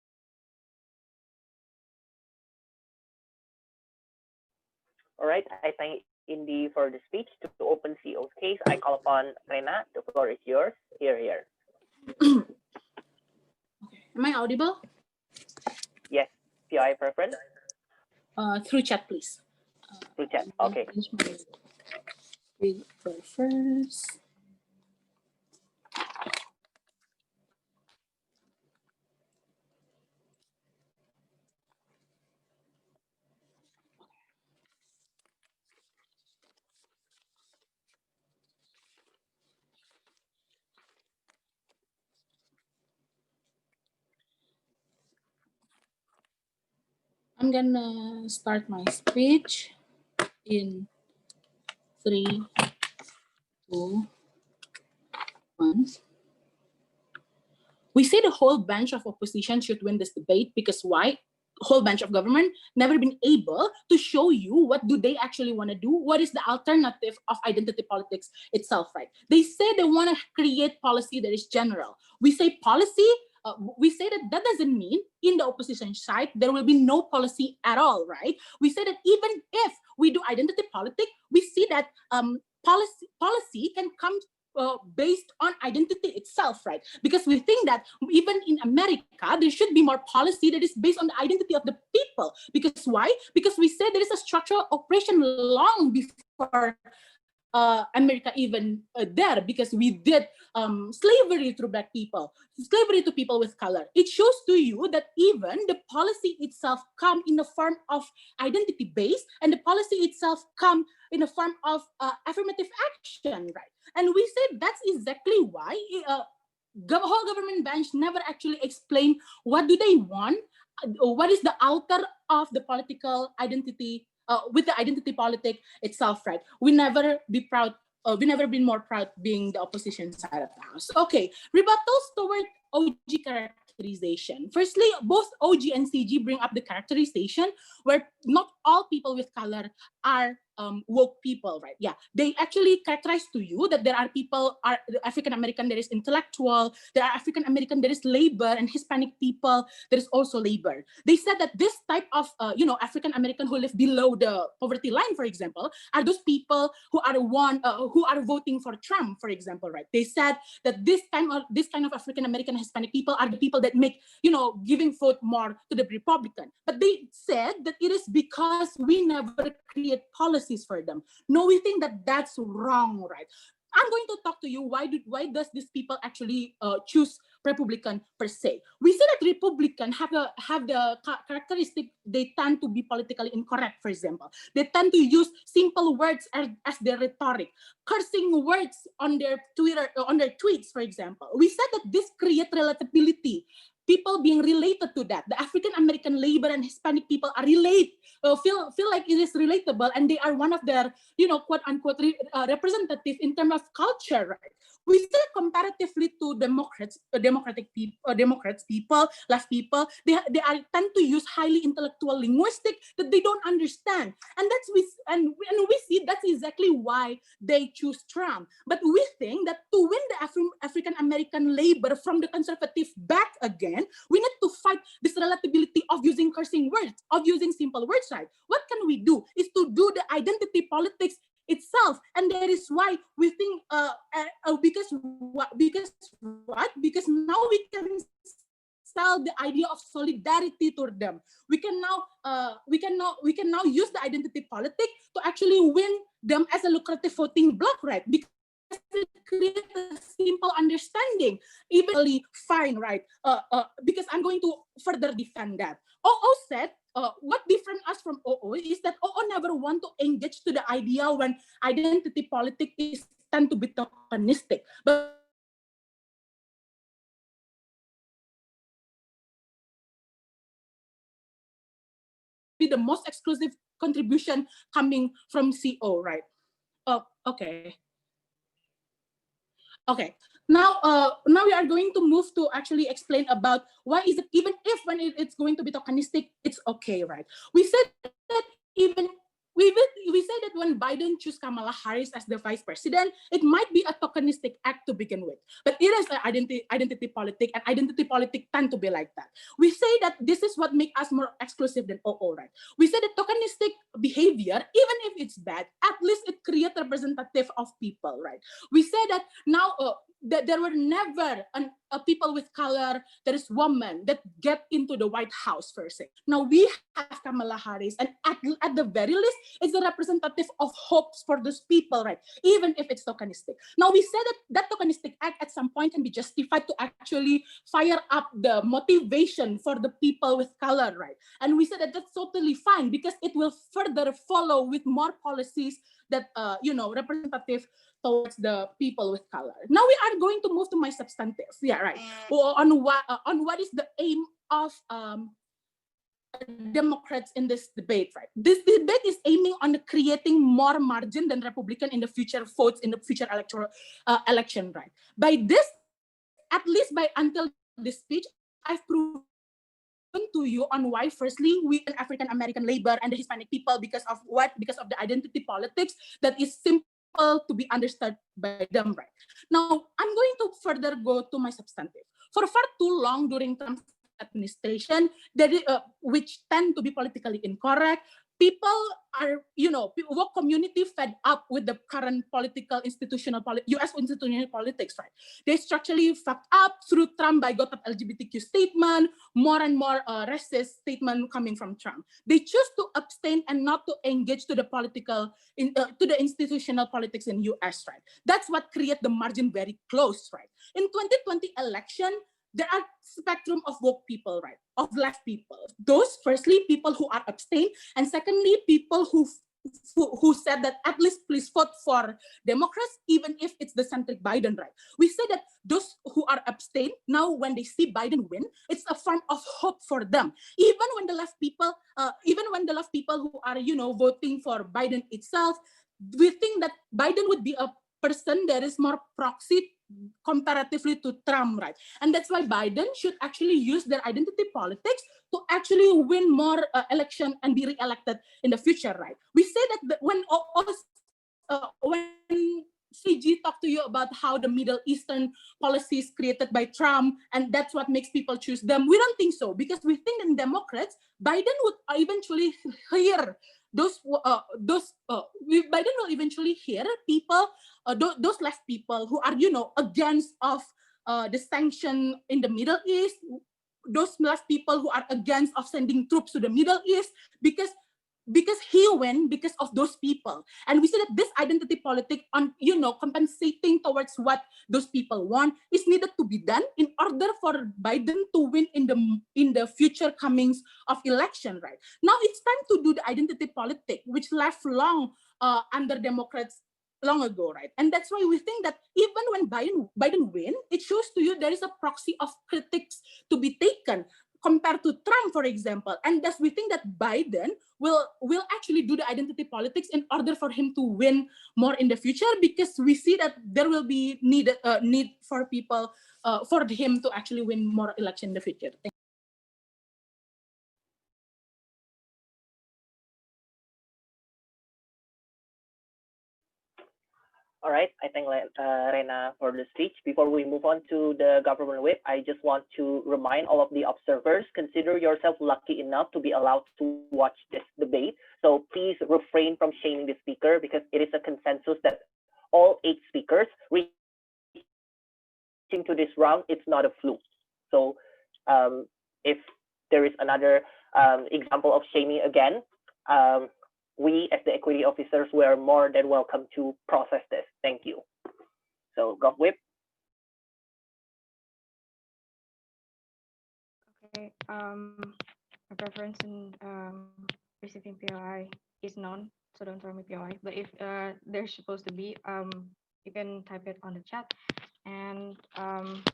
All right, I thank Indy for the speech. To open CO's case, I call upon Rena. The floor is yours. Here. Am I audible? Yes. PI preference? Through chat, please. Through chat. Okay. First. I'm gonna start my speech in 3, 2, 1. We say the whole bench of opposition should win this debate because why? Whole bench of government never been able to show you what do they actually want to do, what is the alternative of identity politics itself, right? They say they want to create policy that is general. We say policy, we say that doesn't mean in the opposition side there will be no policy at all, right? We say that even if we do identity politics, we see that policy can come based on identity itself, right? Because we think that even in America, there should be more policy that is based on the identity of the people. Because why? Because we say there is a structural oppression long before America even there, because we did slavery through black people, slavery to people with color. It shows to you that even the policy itself come in the form of identity base, and the policy itself come in the form of affirmative action, right? And we say that's exactly why whole government bench never actually explain what do they want, what is the alter of the political identity with the identity politic itself, right? We never been more proud being the opposition side of the house. Okay, rebuttals toward OG characterization. Firstly, both OG and CG bring up the characterization where not all people with color are woke people, right? Yeah, they actually characterize to you that there are people, are African American, there is intellectual, there are African American, there is labor, and Hispanic people, there is also labor. They said that this type of African American who live below the poverty line, for example, are those people who are voting for Trump, for example, right? They said that this kind of African American Hispanic people are the people that make giving vote more to the Republican. But they said that it is because we never create policies for them. No, we think that that's wrong, right? I'm going to talk to you why does these people actually choose Republican per se. We see that Republican have the characteristic they tend to be politically incorrect. For example, they tend to use simple words as their rhetoric, cursing words on their Twitter, on their tweets. For example, we said that this creates relatability. People being related to that, the African American labor and Hispanic people are feel like it is relatable, and they are one of their quote unquote representative in terms of culture, right? We say comparatively to Democrats, left people, they tend to use highly intellectual linguistic that they don't understand, and we see that's exactly why they choose Trump. But we think that to win the African American labor from the conservative back again, we need to fight this relatability of using cursing words, of using simple words, right? What can we do is to do the identity politics itself, and that is why we think because now we can sell the idea of solidarity to them. We can now use the identity politics to actually win them as a lucrative voting bloc, right? Because it creates a simple understanding, even fine, right? Because I'm going to further defend that. OO said, what different us from OO is that OO never want to engage to the idea when identity politics is tend to be tokenistic, but be the most exclusive contribution coming from CO, right? Okay. Okay, now we are going to move to actually explain about why is it, even if when it's going to be tokenistic, it's okay, right? We said that we say that when Biden choose Kamala Harris as the vice president, it might be a tokenistic act to begin with, but it is an identity politic, and identity politic tend to be like that. We say that this is what makes us more exclusive than OO, right? We say that tokenistic behavior, even if it's bad, at least it creates representative of people, right? We say that now that there were never people with color, there is women that get into the White House per se. Now we have Kamala Harris, and at the very least, it's a representative of hopes for those people, right? Even if it's tokenistic. Now we said that tokenistic act at some point can be justified to actually fire up the motivation for the people with color, right? And we said that that's totally fine because it will further follow with more policies that representative towards the people with color. Now we are going to move to my substantives. Yeah, right. On what is the aim of Democrats in this debate, right? This debate is aiming on creating more margin than Republican in the future votes in the future electoral election, right? By this, at least by until this speech, I've proven to you on why, firstly, we African American labor and the Hispanic people, because of what? Because of the identity politics that is simple to be understood by them, right? Now, I'm going to further go to my substantive. For far too long during Trump's administration, which tend to be politically incorrect, people are, woke community fed up with the current political U.S. institutional politics, right? They structurally fucked up through Trump by got up LGBTQ statement, more and more racist statement coming from Trump. They choose to abstain and not to engage to the to the institutional politics in U.S., right? That's what create the margin very close, right? In 2020 election, there are spectrum of woke people, right? Of left people. Those, firstly, people who are abstain, and secondly, people who said that at least please vote for Democrats, even if it's the centric Biden, right? We say that those who are abstain, now when they see Biden win, it's a form of hope for them. Even when the left people who are, voting for Biden itself, we think that Biden would be a person that is more proxy comparatively to Trump, right? And that's why Biden should actually use their identity politics to actually win more election and be re-elected in the future, right? We say that when CG talked to you about how the Middle Eastern policies created by Trump, and that's what makes people choose them. We don't think so, because we think in Democrats, Biden would eventually hear Biden will eventually hear people, those left people who are, against of the sanction in the Middle East, those left people who are against of sending troops to the Middle East, because he win because of those people. And we see that this identity politic on, compensating towards what those people want is needed to be done in order for Biden to win in the future comings of election, right? Now it's time to do the identity politic, which left long under Democrats long ago, right? And that's why we think that even when Biden win, it shows to you there is a proxy of critics to be taken compared to Trump, for example. And thus we think that Biden will actually do the identity politics in order for him to win more in the future, because we see that there will be need for people, for him to actually win more election in the future. Thank you. All right, I thank Rena for the speech. Before we move on to the government whip, I just want to remind all of the observers, consider yourself lucky enough to be allowed to watch this debate. So please refrain from shaming the speaker, because it is a consensus that all 8 speakers reaching to this round, it's not a fluke. So if there is another example of shaming again, we as the equity officers, we are more than welcome to process this. Thank you. So Gov Whip. Okay, my preference in receiving POI is none, so don't throw me POI. But if there's supposed to be, you can type it on the chat. And I'm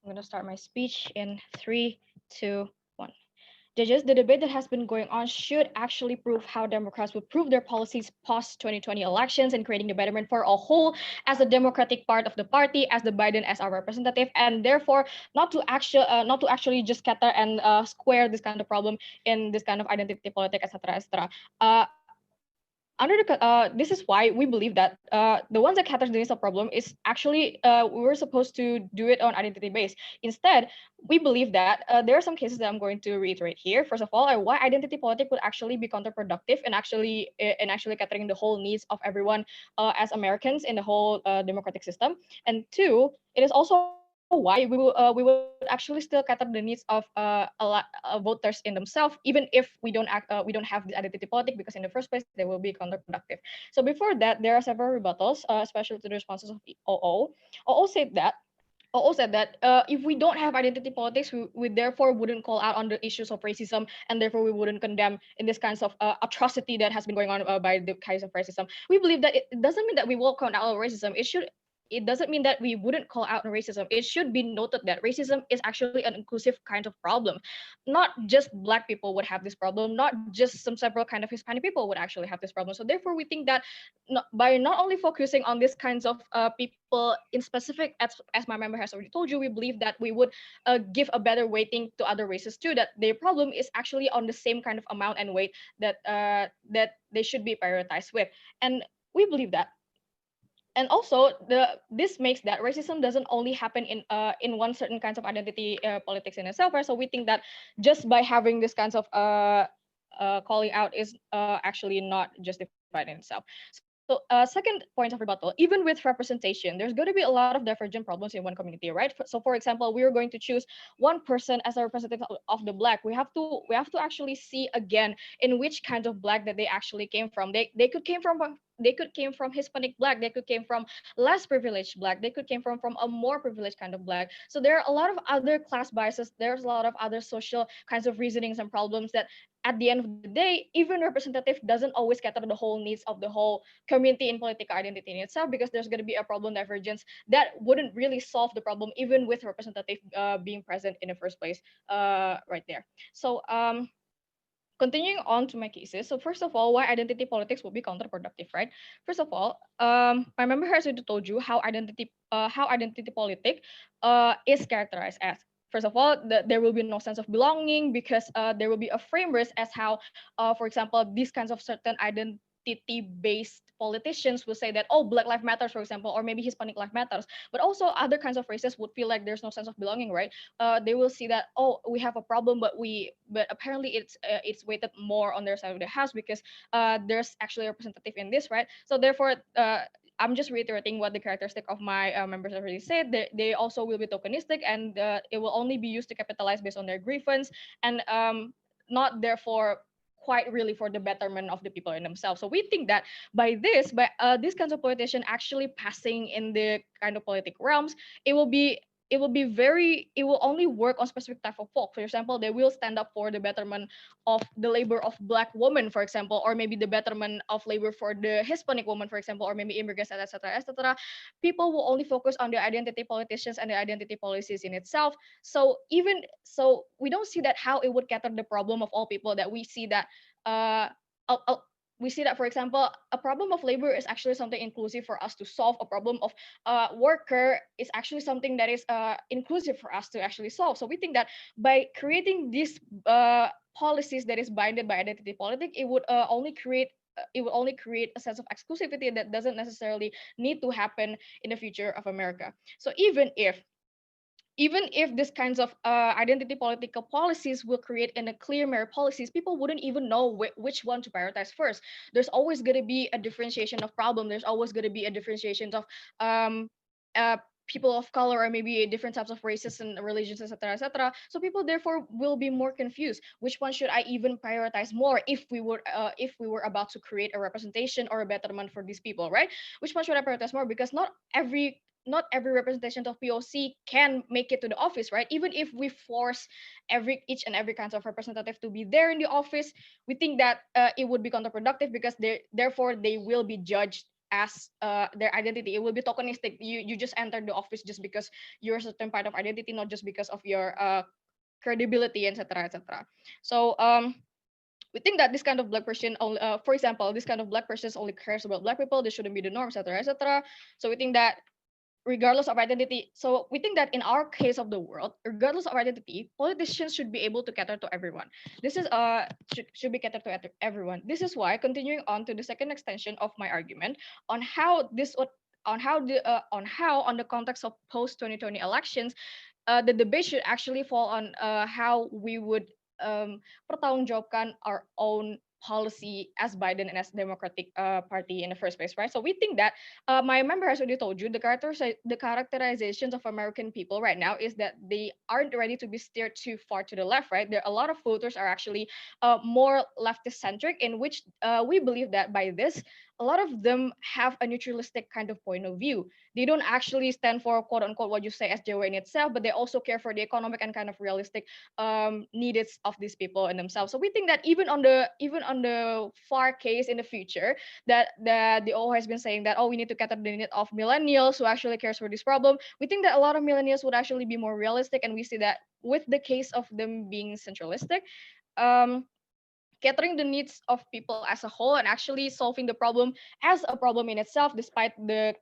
gonna start my speech in 3, 2, 1. Judges, the debate that has been going on should actually prove how Democrats would prove their policies post-2020 elections and creating the betterment for a whole as a democratic part of the party, as the Biden as our representative, and therefore not to actually just scatter and square this kind of problem in this kind of identity politics, etc., etc. This is why we believe that the ones that caters this problem is actually we were supposed to do it on identity base. Instead, we believe that there are some cases that I'm going to reiterate here. First of all, why identity politics would actually be counterproductive and actually catering the whole needs of everyone as Americans in the whole democratic system. And 2, it is also why we would actually still cater the needs of a lot of voters in themselves, even if we don't have the identity politics, because in the first place they will be counterproductive. So before that, there are several rebuttals, especially to the responses of OO. OO said that if we don't have identity politics, we therefore wouldn't call out on the issues of racism, and therefore we wouldn't condemn in this kinds of atrocity that has been going on by the kinds of racism. We believe that it doesn't mean that we will count out racism. It doesn't mean that we wouldn't call out racism. It should be noted that racism is actually an inclusive kind of problem. Not just Black people would have this problem, not just some several kind of Hispanic people would actually have this problem. So therefore, we think that by not only focusing on these kinds of people in specific, as my member has already told you, we believe that we would give a better weighting to other races too, that their problem is actually on the same kind of amount and weight that they should be prioritized with. And we believe that. And also, this makes that racism doesn't only happen in one certain kinds of identity politics in itself. Right? So we think that just by having this kinds of calling out is actually not justified in itself. So second point of rebuttal, even with representation, there's going to be a lot of divergent problems in one community, right? So for example, we are going to choose one person as a representative of the Black. We have to actually see again in which kind of Black that they actually came from. They could came from Hispanic Black. They could came from less privileged Black. They could came from a more privileged kind of Black. So there are a lot of other class biases. There's a lot of other social kinds of reasonings and problems that at the end of the day, even representative doesn't always cater to the whole needs of the whole community in political identity in itself, because there's going to be a problem divergence that wouldn't really solve the problem even with representative being present in the first place right there. So continuing on to my cases. So first of all, why identity politics will be counterproductive, right? First of all, my member has already told you how identity politic is characterized as. First of all, there will be no sense of belonging because there will be a framework as how, for example, these kinds of certain identity-based politicians will say that, oh, Black Lives Matters, for example, or maybe Hispanic Lives Matters. But also other kinds of races would feel like there's no sense of belonging, right? They will see that, oh, we have a problem, but apparently it's weighted more on their side of the house because there's actually a representative in this, right? So therefore, I'm just reiterating what the characteristic of my members already said. They also will be tokenistic, and it will only be used to capitalize based on their grievance, and not therefore quite really for the betterment of the people in themselves. So we think that by these kinds of politicians actually passing in the kind of politic realms, it will be it will only work on specific type of folk. For example, they will stand up for the betterment of the labor of Black women, for example, or maybe the betterment of labor for the Hispanic woman, for example, or maybe immigrants, etc., etc. People will only focus on the identity politicians and the identity policies in itself. So even so, we don't see that how it would cater the problem of all people. That we see that uh, uh, uh, we see that, for example, a problem of labor is actually something inclusive for us to solve. A problem of worker is actually something that is inclusive for us to actually solve. So we think that by creating these policies that is binded by identity politics, it would only create a sense of exclusivity that doesn't necessarily need to happen in the future of America. So even if these kinds of identity political policies will create in a clear merit policies, people wouldn't even know which one to prioritize first. There's always going to be a differentiation of problem. There's always going to be a differentiation of um, people of color, or maybe different types of races and religions, etc., etc. So people therefore will be more confused. Which one should I even prioritize more if we were about to create a representation or a betterment for these people, right? Which one should I prioritize more? Because not every representation of POC can make it to the office, right? Even if we force each and every kind of representative to be there in the office, we think that it would be counterproductive because therefore they will be judged as their identity. It will be tokenistic. You just enter the office just because you're a certain part of identity, not just because of your credibility, etc., etc. So we think that this kind of Black person only, for example, this kind of Black person only cares about Black people. This shouldn't be the norm, etc., etc. So we think that regardless of identity. So we think that in our case of the world, regardless of identity, politicians should be able to cater to everyone. This is should be catered to everyone. This is why, continuing on to the second extension of my argument on how on the context of post 2020 elections, the debate should actually fall on how we would pertanggungjawabkan our own policy as Biden and as Democratic Party in the first place, right? So we think that my member has already told you the characterizations of American people right now is that they aren't ready to be steered too far to the left, right? There are a lot of voters are actually more leftist centric, in which we believe that by this, a lot of them have a neutralistic kind of point of view. They don't actually stand for quote unquote what you say as SJW in itself, but they also care for the economic and kind of realistic needs of these people in themselves. So we think that even on the far case in the future, that the O has been saying that, oh, we need to cater the need of millennials who actually cares for this problem. We think that a lot of millennials would actually be more realistic, and we see that with the case of them being centralistic, catering the needs of people as a whole and actually solving the problem as a problem in itself, despite the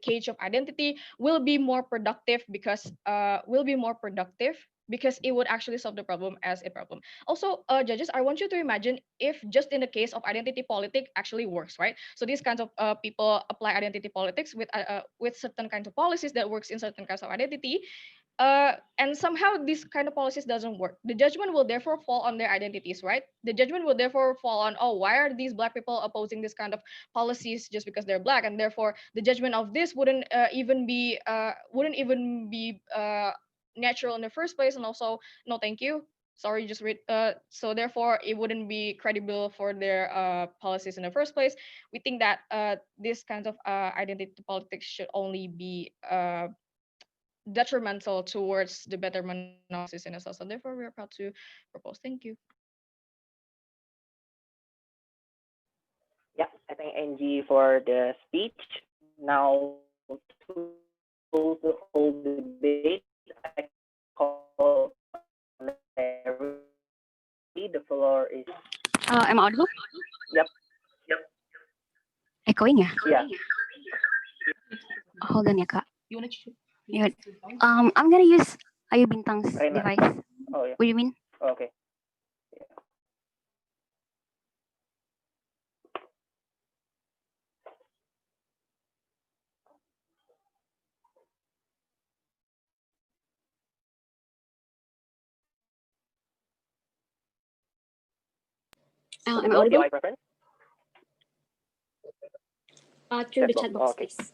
cage of identity, will be more productive because it would actually solve the problem as a problem. Also, judges, I want you to imagine if just in the case of identity politics actually works, right? So these kinds of people apply identity politics with certain kinds of policies that works in certain kinds of identity. and somehow this kind of policies doesn't work. The judgment will therefore fall on their identities, right? The judgment will therefore fall on, oh, why are these black people opposing this kind of policies just because they're black? And therefore, the judgment of this wouldn't even be natural in the first place. And also, no, thank you. Sorry, just read. So therefore, it wouldn't be credible for their policies in the first place. We think that this kind of identity politics should only be detrimental towards the betterment of policies in itself. So therefore, we are proud to propose. Thank you. Yeah, I thank Angie for the speech. Now to close the whole debate, I call Mary. The floor is. Am I audible? Yep. Echoing ya? Yeah. Hold on ya kak. You want to choose? Yeah. I'm gonna use Ayu Bintang's Right now. device. Oh yeah. What do you mean? Okay. Am I Your audible? mic preference? Through the Chat chat box. box, Okay. please.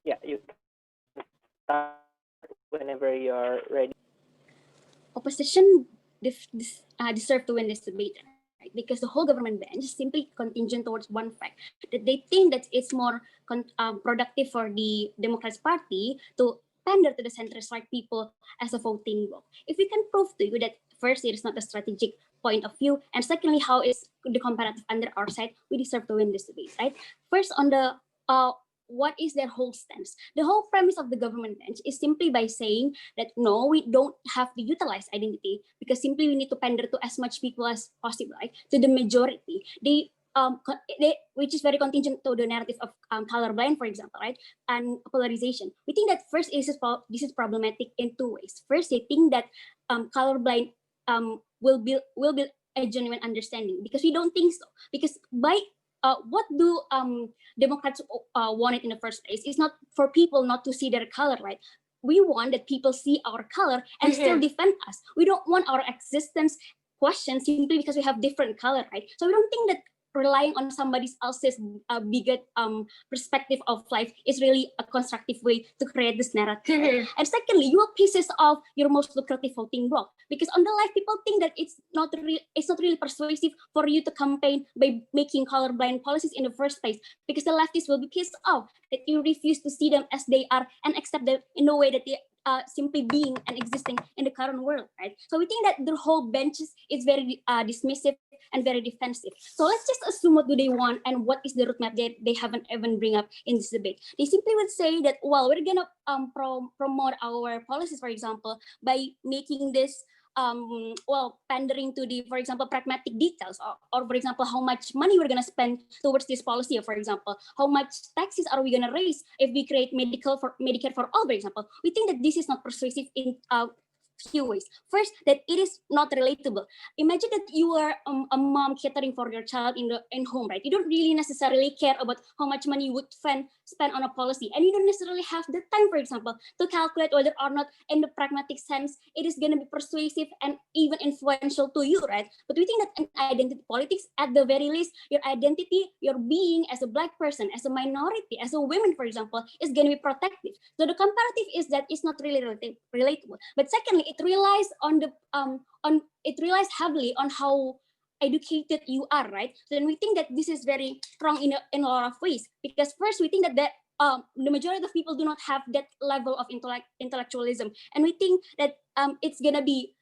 Yeah, you can start whenever you're ready. Opposition deserve to win this debate, right? Because the whole government bench is simply contingent towards one fact, that they think that it's more productive for the Democrats Party to pander to the centrist right people as a voting bloc. If we can prove to you that first, it is not a strategic point of view, and secondly, how is the comparative under our side, we deserve to win this debate, right? First, on the what is their whole stance? The whole premise of the government bench is simply by saying that no, we don't have to utilize identity because simply we need to pander to as much people as possible, right? To the majority. Which is very contingent to the narrative of colorblind, for example, right? And polarization. We think that first this is problematic in two ways. First, they think that colorblind will build a genuine understanding, because we don't think so. Because by what do Democrats want it in the first place? It's not for people not to see their color, right? We want that people see our color and still defend us. We don't want our existence questioned simply because we have different color, right? So we don't think that relying on somebody else's bigot perspective of life is really a constructive way to create this narrative. Right? And secondly, you will pieces off your most lucrative voting bloc, because on the left, people think that it's not really persuasive for you to campaign by making colorblind policies in the first place, because the leftists will be pissed off that you refuse to see them as they are and accept them in the way that they simply being and existing in the current world, right? So we think that the whole bench is very dismissive and very defensive. So let's just assume what do they want and what is the roadmap that they haven't even bring up in this debate. They simply would say that, well, we're gonna promote our policies, for example, by making this pandering to the, for example, pragmatic details, or for example, how much money we're going to spend towards this policy, or for example, how much taxes are we going to raise if we create Medicare for all, for example. We think that this is not persuasive in few ways. First, that it is not relatable. Imagine that you are a mom catering for your child in home, right? You don't really necessarily care about how much money you would spend on a policy, and you don't necessarily have the time, for example, to calculate whether or not in the pragmatic sense it is going to be persuasive and even influential to you, right? But we think that in identity politics, at the very least, your identity, your being as a Black person, as a minority, as a woman, for example, is going to be protective. So the comparative is that it's not really relatable. But secondly, it relies on it relies heavily on how educated you are, right? So then we think that this is very strong in a lot of ways, because first we think that the majority of people do not have that level of intellectualism, and we think that it's gonna be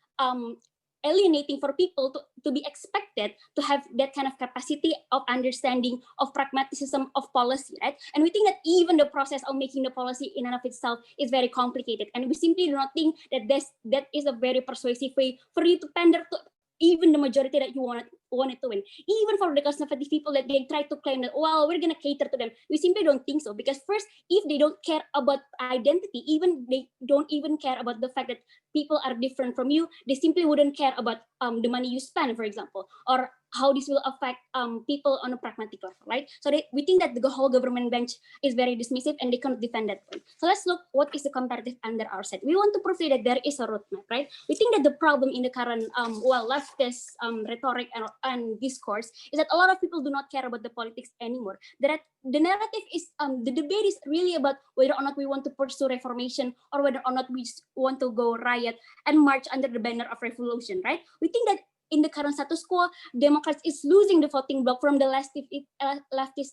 alienating for people to be expected to have that kind of capacity of understanding of pragmatism of policy, right? And we think that even the process of making the policy in and of itself is very complicated, and we simply do not think that that is a very persuasive way for you to pander to even the majority that you wanted to win. Even for the conservative people that they try to claim that, well, we're going to cater to them. We simply don't think so, because first, if they don't care about identity, even they don't even care about the fact that people are different from you, they simply wouldn't care about the money you spend, for example, or how this will affect people on a pragmatic level, right? So we think that the whole government bench is very dismissive and they cannot defend that point. So let's look what is the comparative under our side. We want to prove that there is a roadmap, right? We think that the problem in the current leftist rhetoric and discourse is that a lot of people do not care about the politics anymore. That the narrative is the debate is really about whether or not we want to pursue reformation or whether or not we want to go riot and march under the banner of revolution, right? We think that in the current status quo, Democrats is losing the voting bloc from the leftists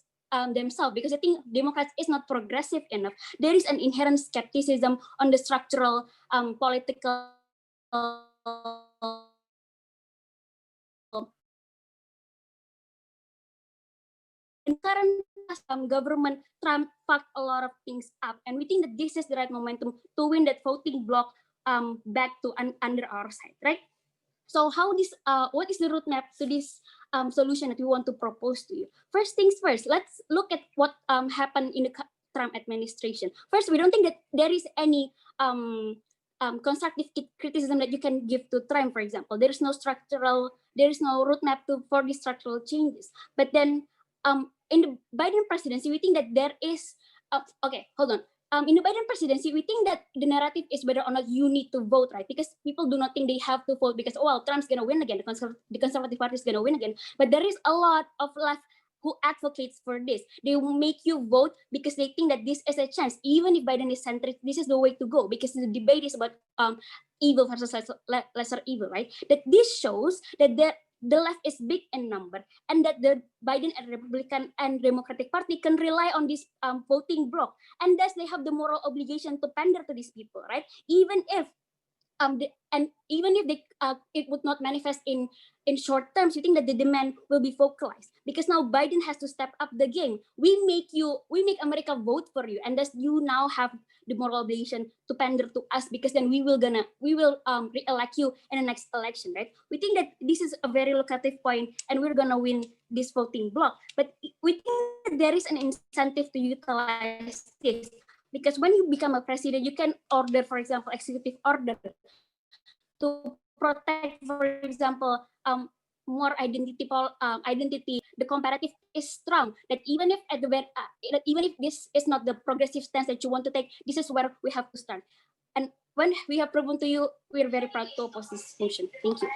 themselves, because I think Democrats is not progressive enough. There is an inherent skepticism on the structural political in current government. Trump fucked a lot of things up, and we think that this is the right momentum to win that voting bloc back to under our side, right? So how this, what is the roadmap to this solution that we want to propose to you? First things first, let's look at what happened in the Trump administration. First, we don't think that there is any constructive criticism that you can give to Trump, for example. There is no roadmap for these structural changes. But then in the Biden presidency, we think that there is, okay, hold on. In the Biden presidency, we think that the narrative is whether or not you need to vote, right? Because people do not think they have to vote because, oh, well, Trump's going to win again. The Conservative Party is going to win again. But there is a lot of left who advocates for this. They will make you vote because they think that this is a chance. Even if Biden is centrist, this is the way to go, because the debate is about evil versus lesser evil, right? That this shows that the left is big in number, and that the Biden and Republican and Democratic Party can rely on this voting bloc, and thus they have the moral obligation to pander to these people, right? Even if it would not manifest in short terms, you think that the demand will be focalized, because now Biden has to step up the game. We make America vote for you, and thus you now have the moral obligation to pander to us, because then we will re-elect you in the next election, right? We think that this is a very lucrative point, and we're gonna win this voting bloc. But we think that there is an incentive to utilize this, because when you become a president, you can order, for example, executive order to protect, for example, more identity. The comparative is strong. That even if even if this is not the progressive stance that you want to take, this is where we have to start. And when we have proven to you, we are very proud to oppose this motion. Thank you.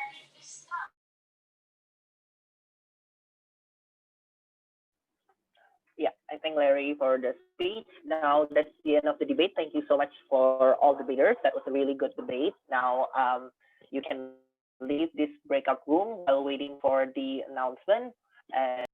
Yeah, I thank Larry for the speech. Now that's the end of the debate. Thank you so much for all debaters. That was a really good debate. Now you can leave this breakout room while waiting for the announcement. And